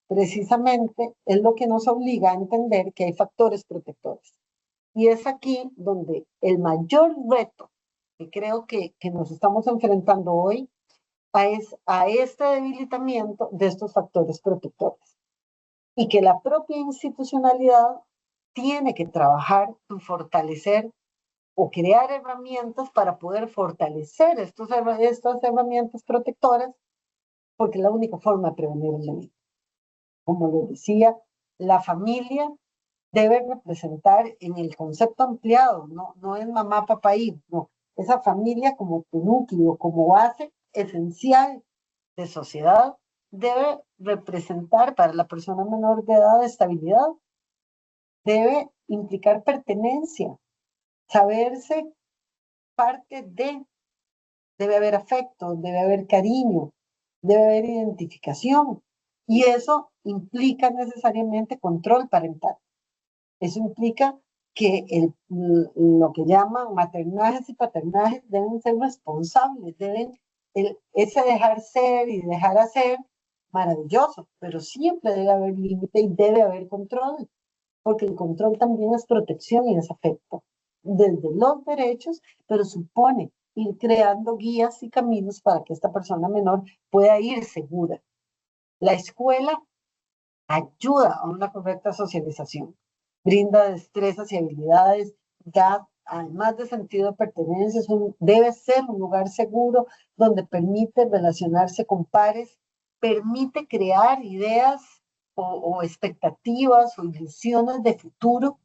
precisamente es lo que nos obliga a entender que hay factores protectores. Y es aquí donde el mayor reto que creo que nos estamos enfrentando hoy es a este debilitamiento de estos factores protectores. Y que la propia institucionalidad tiene que trabajar en fortalecer o crear herramientas para poder fortalecer estas herramientas protectoras, porque es la única forma de prevenir el delito. Como les decía, la familia debe representar en el concepto ampliado, no es mamá, papá, hijo, no, esa familia como tu núcleo, como base esencial de sociedad, debe representar para la persona menor de edad estabilidad, debe implicar pertenencia, saberse parte de, debe haber afecto, debe haber cariño, debe haber identificación, y eso implica necesariamente control parental. Eso implica que lo que llaman maternajes y paternajes deben ser responsables, ese dejar ser y dejar hacer, maravilloso, pero siempre debe haber límite y debe haber control, porque el control también es protección y es afecto, desde los derechos, pero supone ir creando guías y caminos para que esta persona menor pueda ir segura. La escuela ayuda a una correcta socialización, brinda destrezas y habilidades, da, además de sentido de pertenencia, debe ser un lugar seguro donde permite relacionarse con pares, permite crear ideas o expectativas o ilusiones de futuro,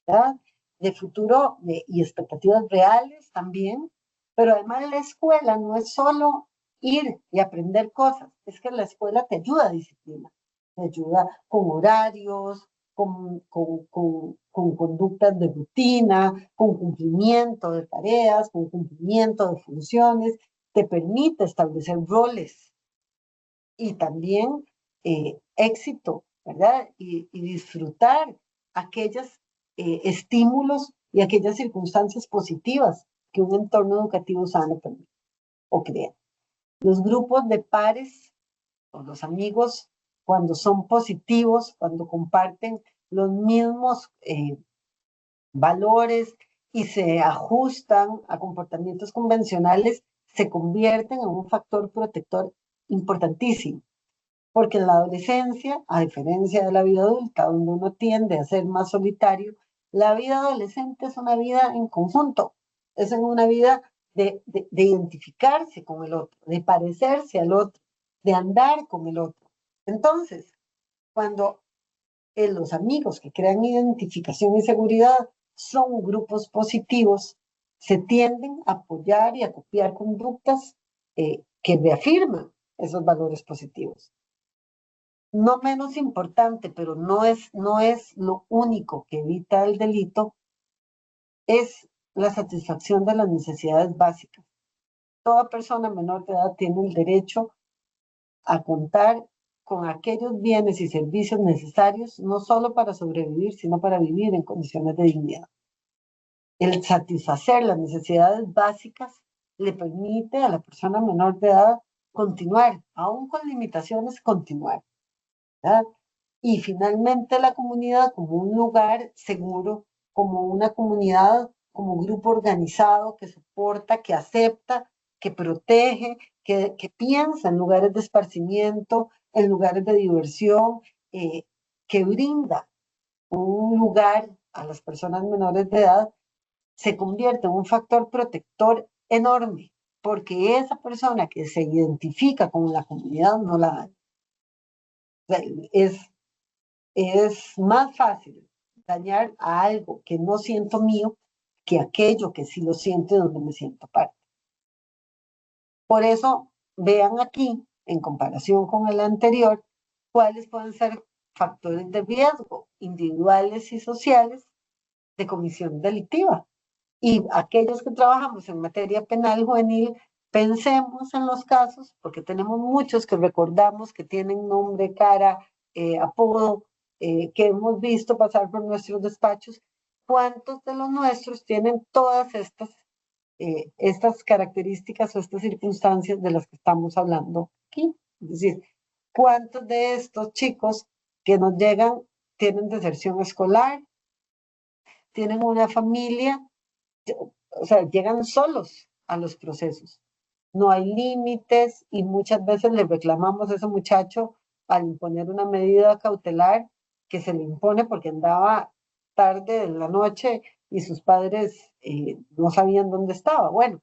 ¿verdad? De futuro y expectativas reales también, pero además la escuela no es solo ir y aprender cosas, es que la escuela te ayuda a disciplina, te ayuda con horarios, con conductas de rutina, con cumplimiento de tareas, con cumplimiento de funciones, te permite establecer roles y también éxito, ¿verdad? Y disfrutar aquellos estímulos y aquellas circunstancias positivas que un entorno educativo sano permite o crea. Los grupos de pares o los amigos, cuando son positivos, cuando comparten los mismos valores y se ajustan a comportamientos convencionales, se convierten en un factor protector importantísimo. Porque en la adolescencia, a diferencia de la vida adulta, donde uno tiende a ser más solitario, la vida adolescente es una vida en conjunto, es una vida de identificarse con el otro, de parecerse al otro, de andar con el otro. Entonces, cuando los amigos que crean identificación y seguridad son grupos positivos, se tienden a apoyar y a copiar conductas que reafirman esos valores positivos. No menos importante, pero no es lo único que evita el delito, es la satisfacción de las necesidades básicas. Toda persona menor de edad tiene el derecho a contar con aquellos bienes y servicios necesarios, no solo para sobrevivir, sino para vivir en condiciones de dignidad. El satisfacer las necesidades básicas le permite a la persona menor de edad continuar, aún con limitaciones, continuar, ¿verdad? Y finalmente la comunidad como un lugar seguro, como una comunidad, como grupo organizado que soporta, que acepta, que protege, que piensa en lugares de esparcimiento, en lugares de diversión, que brinda un lugar a las personas menores de edad, se convierte en un factor protector enorme, porque esa persona que se identifica con la comunidad no la da. O sea, es más fácil dañar a algo que no siento mío que aquello que sí lo siento y donde me siento parte. Por eso, vean aquí, en comparación con el anterior, cuáles pueden ser factores de riesgo individuales y sociales de comisión delictiva. Y aquellos que trabajamos en materia penal juvenil, pensemos en los casos, porque tenemos muchos que recordamos que tienen nombre, cara, apodo, que hemos visto pasar por nuestros despachos. ¿Cuántos de los nuestros tienen todas estas características o estas circunstancias de las que estamos hablando aquí? Es decir, ¿cuántos de estos chicos que nos llegan tienen deserción escolar, tienen una familia, o sea, llegan solos a los procesos? No hay límites y muchas veces le reclamamos a ese muchacho al imponer una medida cautelar que se le impone porque andaba tarde de la noche y sus padres no sabían dónde estaba. Bueno,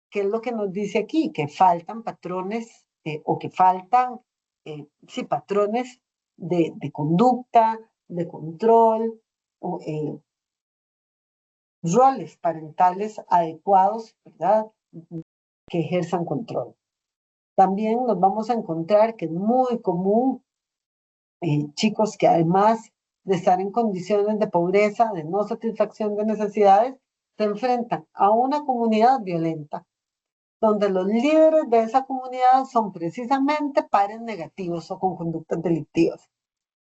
¿qué es lo que nos dice aquí? Que faltan patrones o que faltan, sí, patrones de conducta, de control, roles parentales adecuados, ¿verdad?, que ejerzan control. También nos vamos a encontrar que es muy común chicos que además de estar en condiciones de pobreza, de no satisfacción de necesidades, se enfrentan a una comunidad violenta, donde los líderes de esa comunidad son precisamente pares negativos o con conductas delictivas,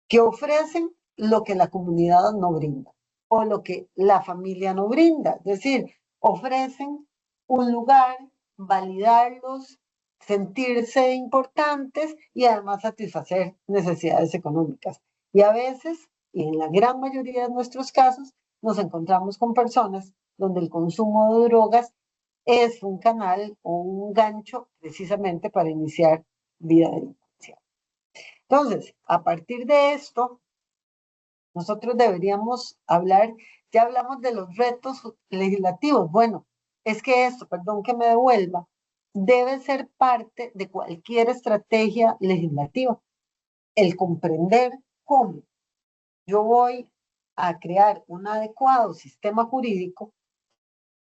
que ofrecen lo que la comunidad no brinda o lo que la familia no brinda. Es decir, ofrecen un lugar, validarlos, sentirse importantes y además satisfacer necesidades económicas. Y a veces, y en la gran mayoría de nuestros casos, nos encontramos con personas donde el consumo de drogas es un canal o un gancho precisamente para iniciar vida delincuencial. Entonces, a partir de esto, nosotros deberíamos hablar, ya hablamos de los retos legislativos. Bueno, es que esto, perdón que me devuelva, debe ser parte de cualquier estrategia legislativa. El comprender cómo yo voy a crear un adecuado sistema jurídico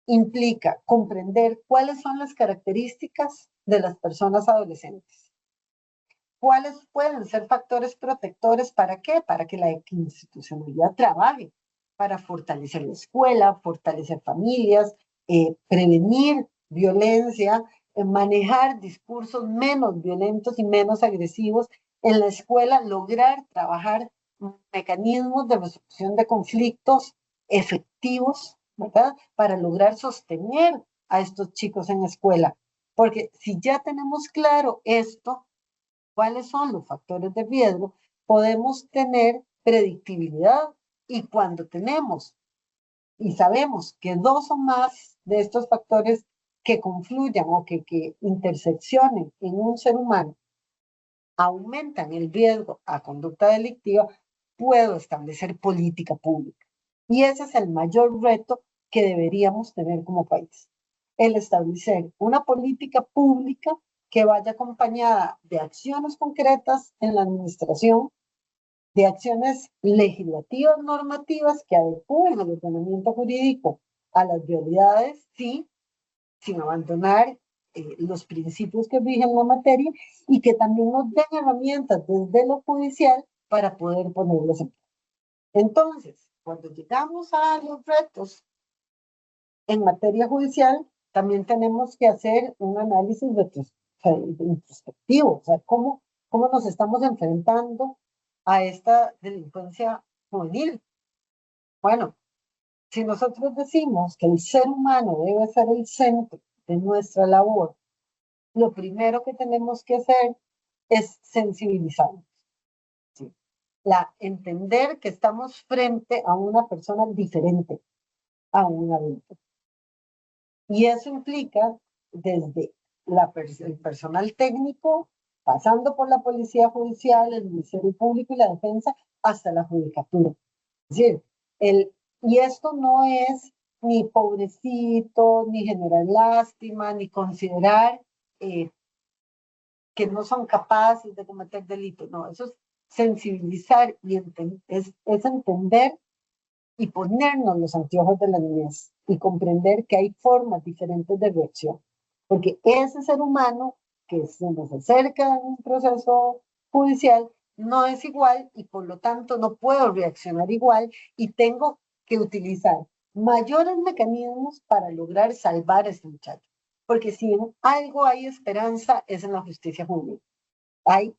implica comprender cuáles son las características de las personas adolescentes. ¿Cuáles pueden ser factores protectores? ¿Para qué? Para que la institucionalidad trabaje, para fortalecer la escuela, fortalecer familias, prevenir violencia, manejar discursos menos violentos y menos agresivos en la escuela, lograr trabajar mecanismos de resolución de conflictos efectivos, ¿verdad? Para lograr sostener a estos chicos en la escuela. Porque si ya tenemos claro esto, cuáles son los factores de riesgo, podemos tener predictibilidad, y cuando tenemos y sabemos que dos o más de estos factores que confluyan o que interseccionen en un ser humano aumentan el riesgo a conducta delictiva, puedo establecer política pública. Y ese es el mayor reto que deberíamos tener como país, el establecer una política pública que vaya acompañada de acciones concretas en la administración, de acciones legislativas, normativas que adecúen el ordenamiento jurídico a las realidades, sí, sin abandonar los principios que rigen la materia, y que también nos den herramientas desde lo judicial para poder ponerlos en práctica. Entonces, cuando llegamos a los retos en materia judicial, también tenemos que hacer un análisis introspectivo, o sea, cómo nos estamos enfrentando a esta delincuencia juvenil. Bueno, si nosotros decimos que el ser humano debe ser el centro de nuestra labor, lo primero que tenemos que hacer es sensibilizarnos, ¿sí? Entender que estamos frente a una persona diferente a un adulto. Y eso implica desde el personal técnico, pasando por la policía judicial, el Ministerio Público y la defensa, hasta la judicatura. Es decir, y esto no es ni pobrecito, ni generar lástima, ni considerar que no son capaces de cometer delitos. No, eso es sensibilizar y es entender y ponernos los anteojos de la niñez y comprender que hay formas diferentes de reacción. Porque ese ser humano que se nos acerca en un proceso judicial no es igual, y por lo tanto no puedo reaccionar igual, y tengo que utilizar mayores mecanismos para lograr salvar a este muchacho. Porque si en algo hay esperanza es en la justicia juvenil. Hay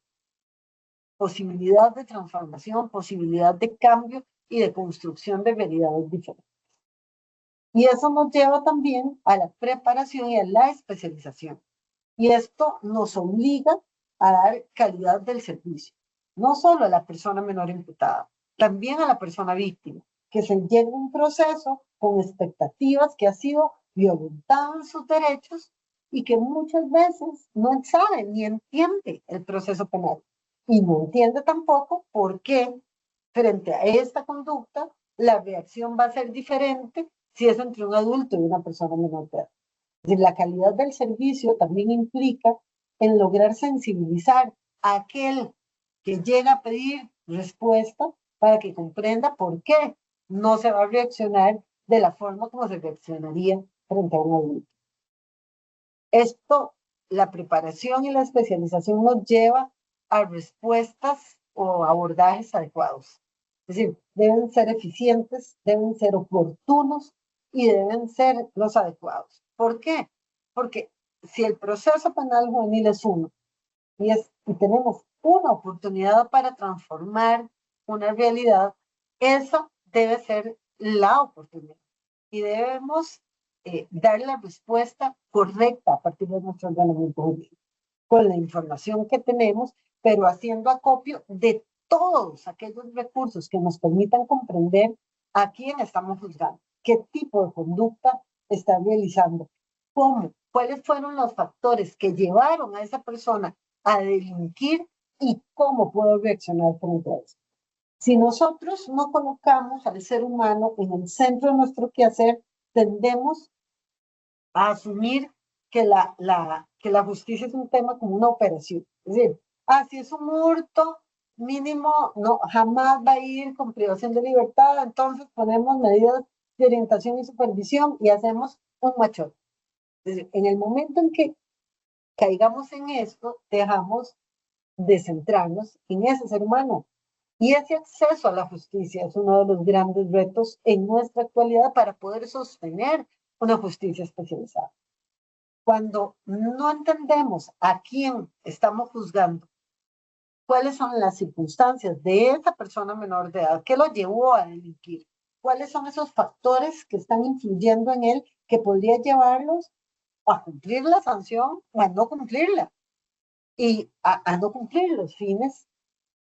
posibilidad de transformación, posibilidad de cambio y de construcción de realidades diferentes. Y eso nos lleva también a la preparación y a la especialización. Y esto nos obliga a dar calidad del servicio, no solo a la persona menor imputada, también a la persona víctima, que se llega a un proceso con expectativas, que ha sido violentado en sus derechos y que muchas veces no sabe ni entiende el proceso penal. Y no entiende tampoco por qué, frente a esta conducta, la reacción va a ser diferente si es entre un adulto y una persona menor de edad. Es decir, la calidad del servicio también implica en lograr sensibilizar a aquel que llega a pedir respuesta para que comprenda por qué no se va a reaccionar de la forma como se reaccionaría frente a un adulto. Esto, la preparación y la especialización nos lleva a respuestas o abordajes adecuados. Es decir, deben ser eficientes, deben ser oportunos y deben ser los adecuados. ¿Por qué? Porque si el proceso penal juvenil es uno y tenemos una oportunidad para transformar una realidad, esa debe ser la oportunidad. Y debemos dar la respuesta correcta a partir de nuestro ordenamiento jurídico, con la información que tenemos, pero haciendo acopio de todos aquellos recursos que nos permitan comprender a quién estamos juzgando, qué tipo de conducta está realizando, cómo, cuáles fueron los factores que llevaron a esa persona a delinquir y cómo puedo reaccionar frente a eso. Si nosotros no colocamos al ser humano en el centro de nuestro quehacer, tendemos a asumir que la justicia es un tema como una operación. Es decir, si es un hurto, mínimo, no, jamás va a ir con privación de libertad, entonces ponemos medidas de orientación y supervisión y hacemos un machote. Es decir, en el momento en que caigamos en esto, dejamos de centrarnos en ese ser humano. Y ese acceso a la justicia es uno de los grandes retos en nuestra actualidad para poder sostener una justicia especializada. Cuando no entendemos a quién estamos juzgando, cuáles son las circunstancias de esa persona menor de edad, qué lo llevó a delinquir, cuáles son esos factores que están influyendo en él que podría llevarlos a cumplir la sanción o a no cumplirla. Y a no cumplir los fines,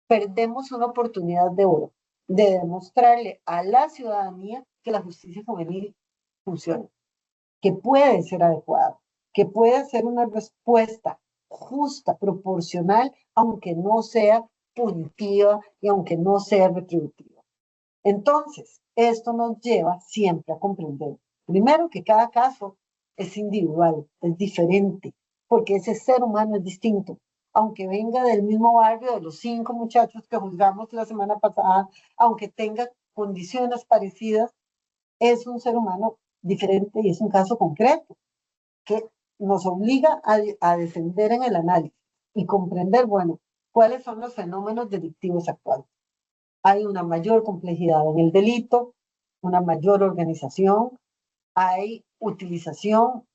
perdemos una oportunidad de oro de demostrarle a la ciudadanía que la justicia juvenil funciona, que puede ser adecuada, que puede ser una respuesta justa, proporcional, aunque no sea punitiva y aunque no sea retributiva. Entonces, esto nos lleva siempre a comprender, primero, que cada caso es individual, es diferente, porque ese ser humano es distinto. Aunque venga del mismo barrio de los 5 muchachos que juzgamos la semana pasada, aunque tenga condiciones parecidas, es un ser humano diferente y es un caso concreto que nos obliga a descender en el análisis y comprender, bueno, cuáles son los fenómenos delictivos actuales. Hay una mayor complejidad en el delito, una mayor organización, hay utilización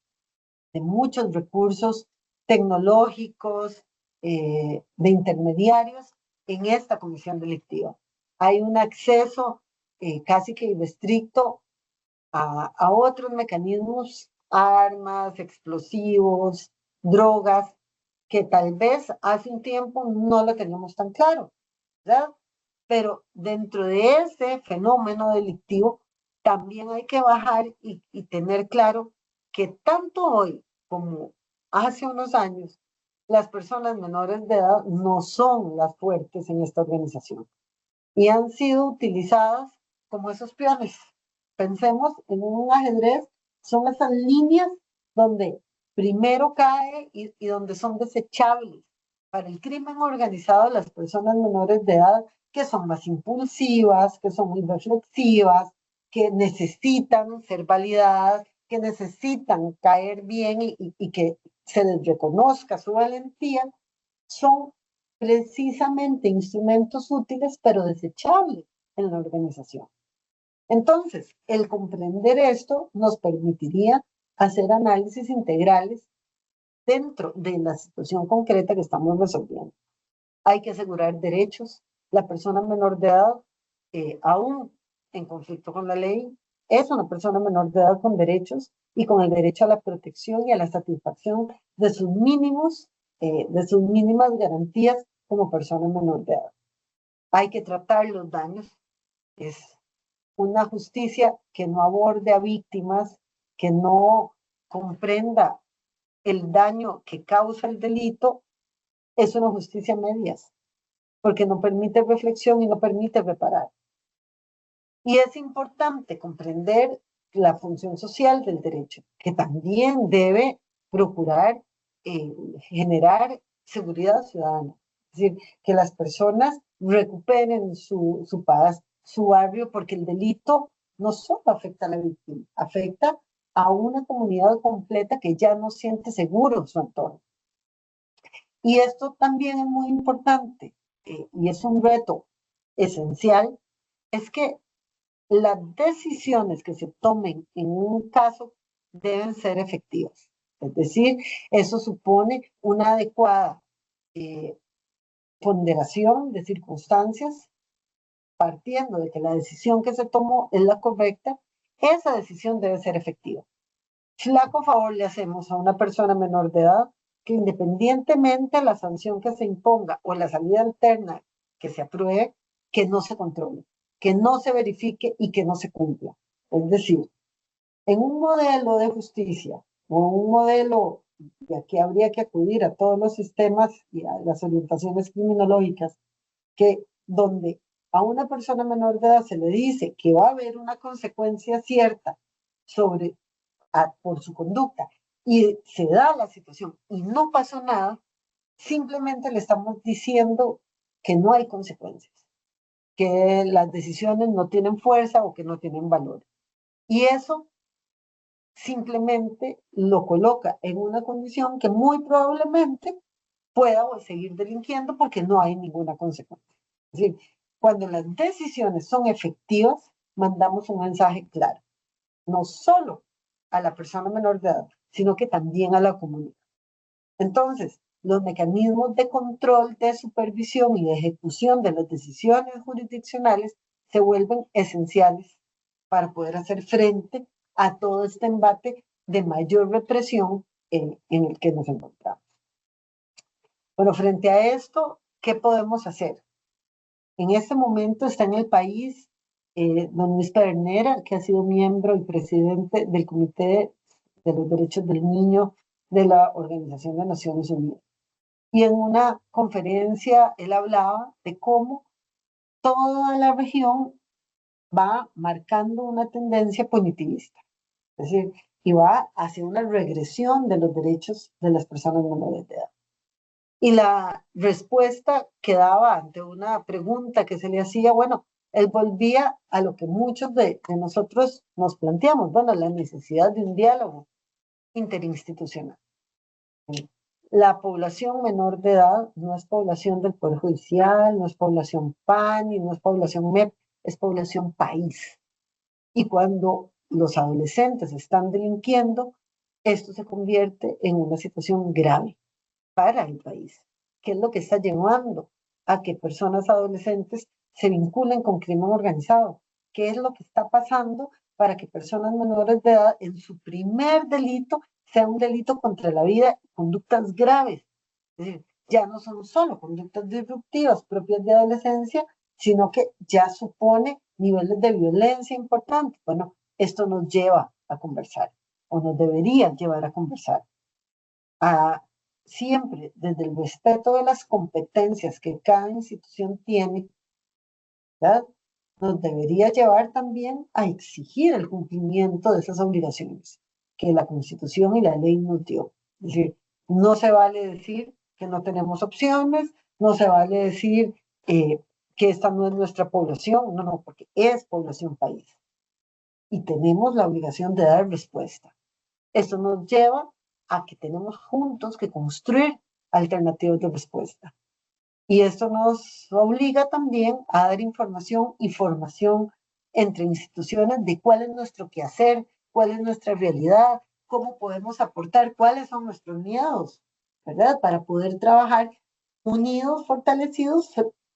de muchos recursos tecnológicos, de intermediarios en esta comisión delictiva. Hay un acceso casi que irrestricto a otros mecanismos, armas, explosivos, drogas, que tal vez hace un tiempo no lo teníamos tan claro, ¿verdad? Pero dentro de ese fenómeno delictivo también hay que bajar y tener claro que tanto hoy como hace unos años, las personas menores de edad no son las fuertes en esta organización y han sido utilizadas como esos peones. Pensemos en un ajedrez, son esas líneas donde primero cae y donde son desechables. Para el crimen organizado, las personas menores de edad que son más impulsivas, que son muy reflexivas, que necesitan ser validadas, que necesitan caer bien y que se les reconozca su valentía, son precisamente instrumentos útiles pero desechables en la organización. Entonces, el comprender esto nos permitiría hacer análisis integrales dentro de la situación concreta que estamos resolviendo. Hay que asegurar derechos. La persona menor de edad, aún en conflicto con la ley, es una persona menor de edad con derechos y con el derecho a la protección y a la satisfacción de sus mínimos, de sus mínimas garantías como persona menor de edad. Hay que tratar los daños. Es una justicia que no aborde a víctimas, que no comprenda el daño que causa el delito, es una justicia a medias, porque no permite reflexión y no permite reparar. Y es importante comprender la función social del derecho, que también debe procurar generar seguridad ciudadana. Es decir, que las personas recuperen su paz, su barrio, porque el delito no solo afecta a la víctima, afecta a una comunidad completa que ya no siente seguro en su entorno. Y esto también es muy importante, y es un reto esencial, es que las decisiones que se tomen en un caso deben ser efectivas. Es decir, eso supone una adecuada eh, ponderación de circunstancias, partiendo de que la decisión que se tomó es la correcta, esa decisión debe ser efectiva. Flaco favor le hacemos a una persona menor de edad que independientemente de la sanción que se imponga o la salida alterna que se apruebe, que no se controle, que no se verifique y que no se cumpla. Es decir, en un modelo de justicia o un modelo, y aquí habría que acudir a todos los sistemas y a las orientaciones criminológicas, que donde a una persona menor de edad se le dice que va a haber una consecuencia cierta sobre por su conducta y se da la situación y no pasó nada, simplemente le estamos diciendo que no hay consecuencias, que las decisiones no tienen fuerza o que no tienen valor. Y eso simplemente lo coloca en una condición que muy probablemente pueda seguir delinquiendo porque no hay ninguna consecuencia. Es decir, cuando las decisiones son efectivas, mandamos un mensaje claro, no solo a la persona menor de edad, sino que también a la comunidad. Entonces, los mecanismos de control, de supervisión y de ejecución de las decisiones jurisdiccionales se vuelven esenciales para poder hacer frente a todo este embate de mayor represión en el que nos encontramos. Bueno, frente a esto, ¿qué podemos hacer? En este momento está en el país don Luis Pedernera, que ha sido miembro y presidente del Comité de los Derechos del Niño de la Organización de Naciones Unidas. Y en una conferencia él hablaba de cómo toda la región va marcando una tendencia punitivista, es decir, y va hacia una regresión de los derechos de las personas menores de edad. Y la respuesta que daba ante una pregunta que se le hacía, bueno, él volvía a lo que muchos de nosotros nos planteamos, bueno, la necesidad de un diálogo interinstitucional. La población menor de edad no es población del Poder Judicial, no es población PANI, no es población MEP, es población país. Y cuando los adolescentes están delinquiendo, esto se convierte en una situación grave para el país, que es lo que está llevando a que personas adolescentes se vinculen con crimen organizado, qué es lo que está pasando para que personas menores de edad en su primer delito sea un delito contra la vida, conductas graves. Es decir, ya no son solo conductas disruptivas propias de adolescencia, sino que ya supone niveles de violencia importantes. Bueno, esto nos lleva a conversar, o nos debería llevar a conversar, a siempre desde el respeto de las competencias que cada institución tiene, ¿verdad? Nos debería llevar también a exigir el cumplimiento de esas obligaciones que la Constitución y la ley nos dio. Es decir, no se vale decir que no tenemos opciones, no se vale decir que esta no es nuestra población, no, no, porque es población país. Y tenemos la obligación de dar respuesta. Esto nos lleva a que tenemos juntos que construir alternativas de respuesta. Y esto nos obliga también a dar información y formación entre instituciones de cuál es nuestro quehacer, cuál es nuestra realidad, cómo podemos aportar, cuáles son nuestros miedos, ¿verdad? Para poder trabajar unidos, fortalecidos,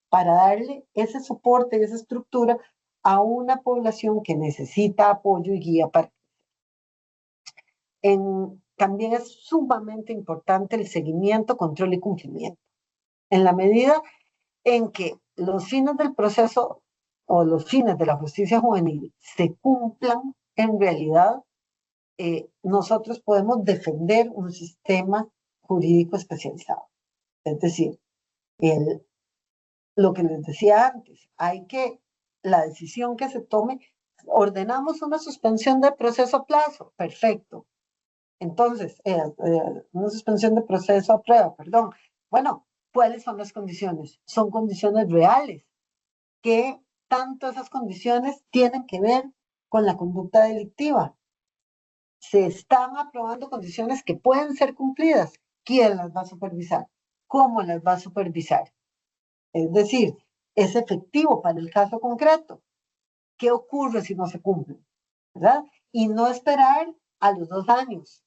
para darle ese soporte y esa estructura a una población que necesita apoyo y guía para también es sumamente importante el seguimiento, control y cumplimiento. En la medida en que los fines del proceso o los fines de la justicia juvenil se cumplan, en realidad nosotros podemos defender un sistema jurídico especializado. Es decir, lo que les decía antes, la decisión que se tome, ordenamos una suspensión de proceso a plazo, perfecto. Entonces, una suspensión de proceso a prueba, perdón. Bueno, ¿cuáles son las condiciones? Son condiciones reales que tanto esas condiciones tienen que ver con la conducta delictiva. Se están aprobando condiciones que pueden ser cumplidas. ¿Quién las va a supervisar? ¿Cómo las va a supervisar? Es decir, es efectivo para el caso concreto. ¿Qué ocurre si no se cumple? ¿Verdad? Y no esperar a los 2 años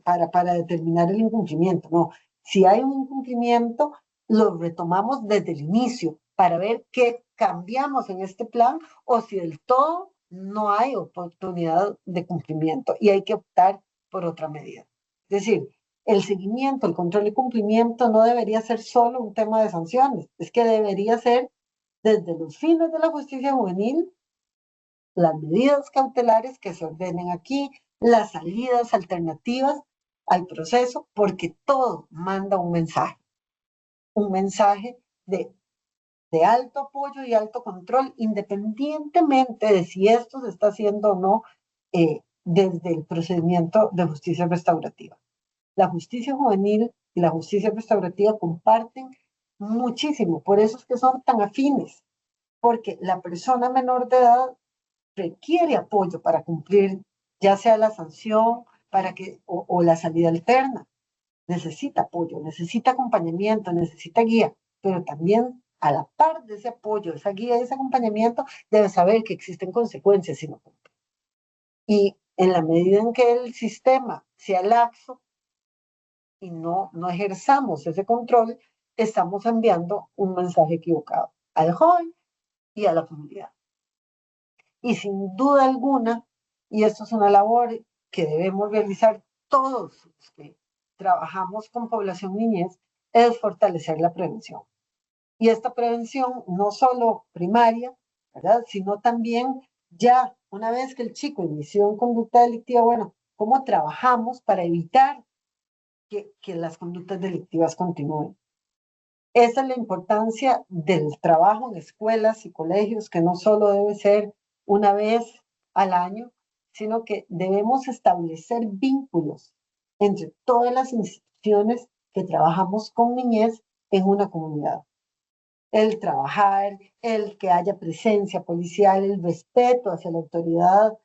para determinar el incumplimiento. No, si hay un incumplimiento, lo retomamos desde el inicio para ver qué cambiamos en este plan o si del todo no hay oportunidad de cumplimiento y hay que optar por otra medida. Es decir, el seguimiento, el control y cumplimiento no debería ser solo un tema de sanciones, es que debería ser desde los fines de la justicia juvenil, las medidas cautelares que se ordenen aquí, las salidas alternativas al proceso, porque todo manda un mensaje de alto apoyo y alto control, independientemente de si esto se está haciendo o no desde el procedimiento de justicia restaurativa. La justicia juvenil y la justicia restaurativa comparten muchísimo, por eso es que son tan afines, porque la persona menor de edad requiere apoyo para cumplir, ya sea la sanción o la salida alterna. Necesita apoyo, necesita acompañamiento, necesita guía, pero también a la par de ese apoyo, esa guía y ese acompañamiento, debe saber que existen consecuencias si no cumple. Y en la medida en que el sistema sea laxo y no ejerzamos ese control, estamos enviando un mensaje equivocado al joven y a la comunidad. Y sin duda alguna, y esto es una labor que debemos realizar todos los que trabajamos con población niñez, es fortalecer la prevención. Y esta prevención no solo primaria, ¿verdad? Sino también ya una vez que el chico inició conducta delictiva, bueno, ¿cómo trabajamos para evitar que las conductas delictivas continúen? Esa es la importancia del trabajo en escuelas y colegios, que no solo debe ser una vez al año, sino que debemos establecer vínculos entre todas las instituciones que trabajamos con niñez en una comunidad. El trabajar, el que haya presencia policial, el respeto hacia la autoridad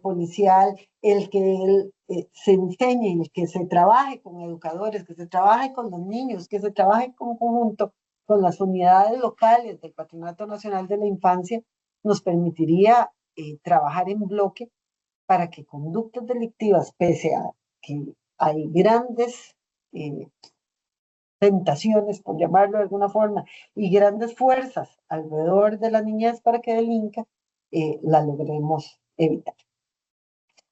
policial, el que se enseñe, el que se trabaje con educadores, que se trabaje con los niños, que se trabaje en conjunto con las unidades locales del Patronato Nacional de la Infancia, nos permitiría trabajar en bloque para que conductas delictivas, pese a que hay grandes tentaciones, por llamarlo de alguna forma, y grandes fuerzas alrededor de la niñez para que delinca, la logremos evitar.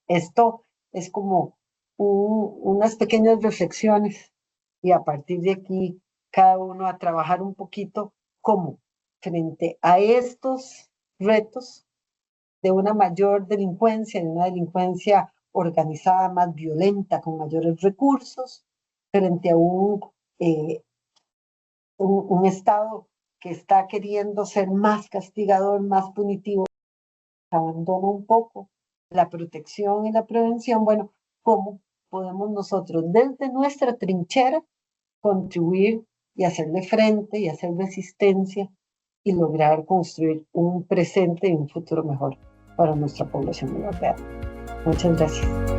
Esto es como unas pequeñas reflexiones y a partir de aquí cada uno a trabajar un poquito cómo frente a estos retos de una mayor delincuencia, de una delincuencia organizada más violenta, con mayores recursos, frente a un Estado que está queriendo ser más castigador, más punitivo, abandona un poco la protección y la prevención. Bueno, ¿cómo podemos nosotros desde nuestra trinchera contribuir y hacerle frente y hacer resistencia y lograr construir un presente y un futuro mejor para nuestra población menor de edad? Muchas gracias.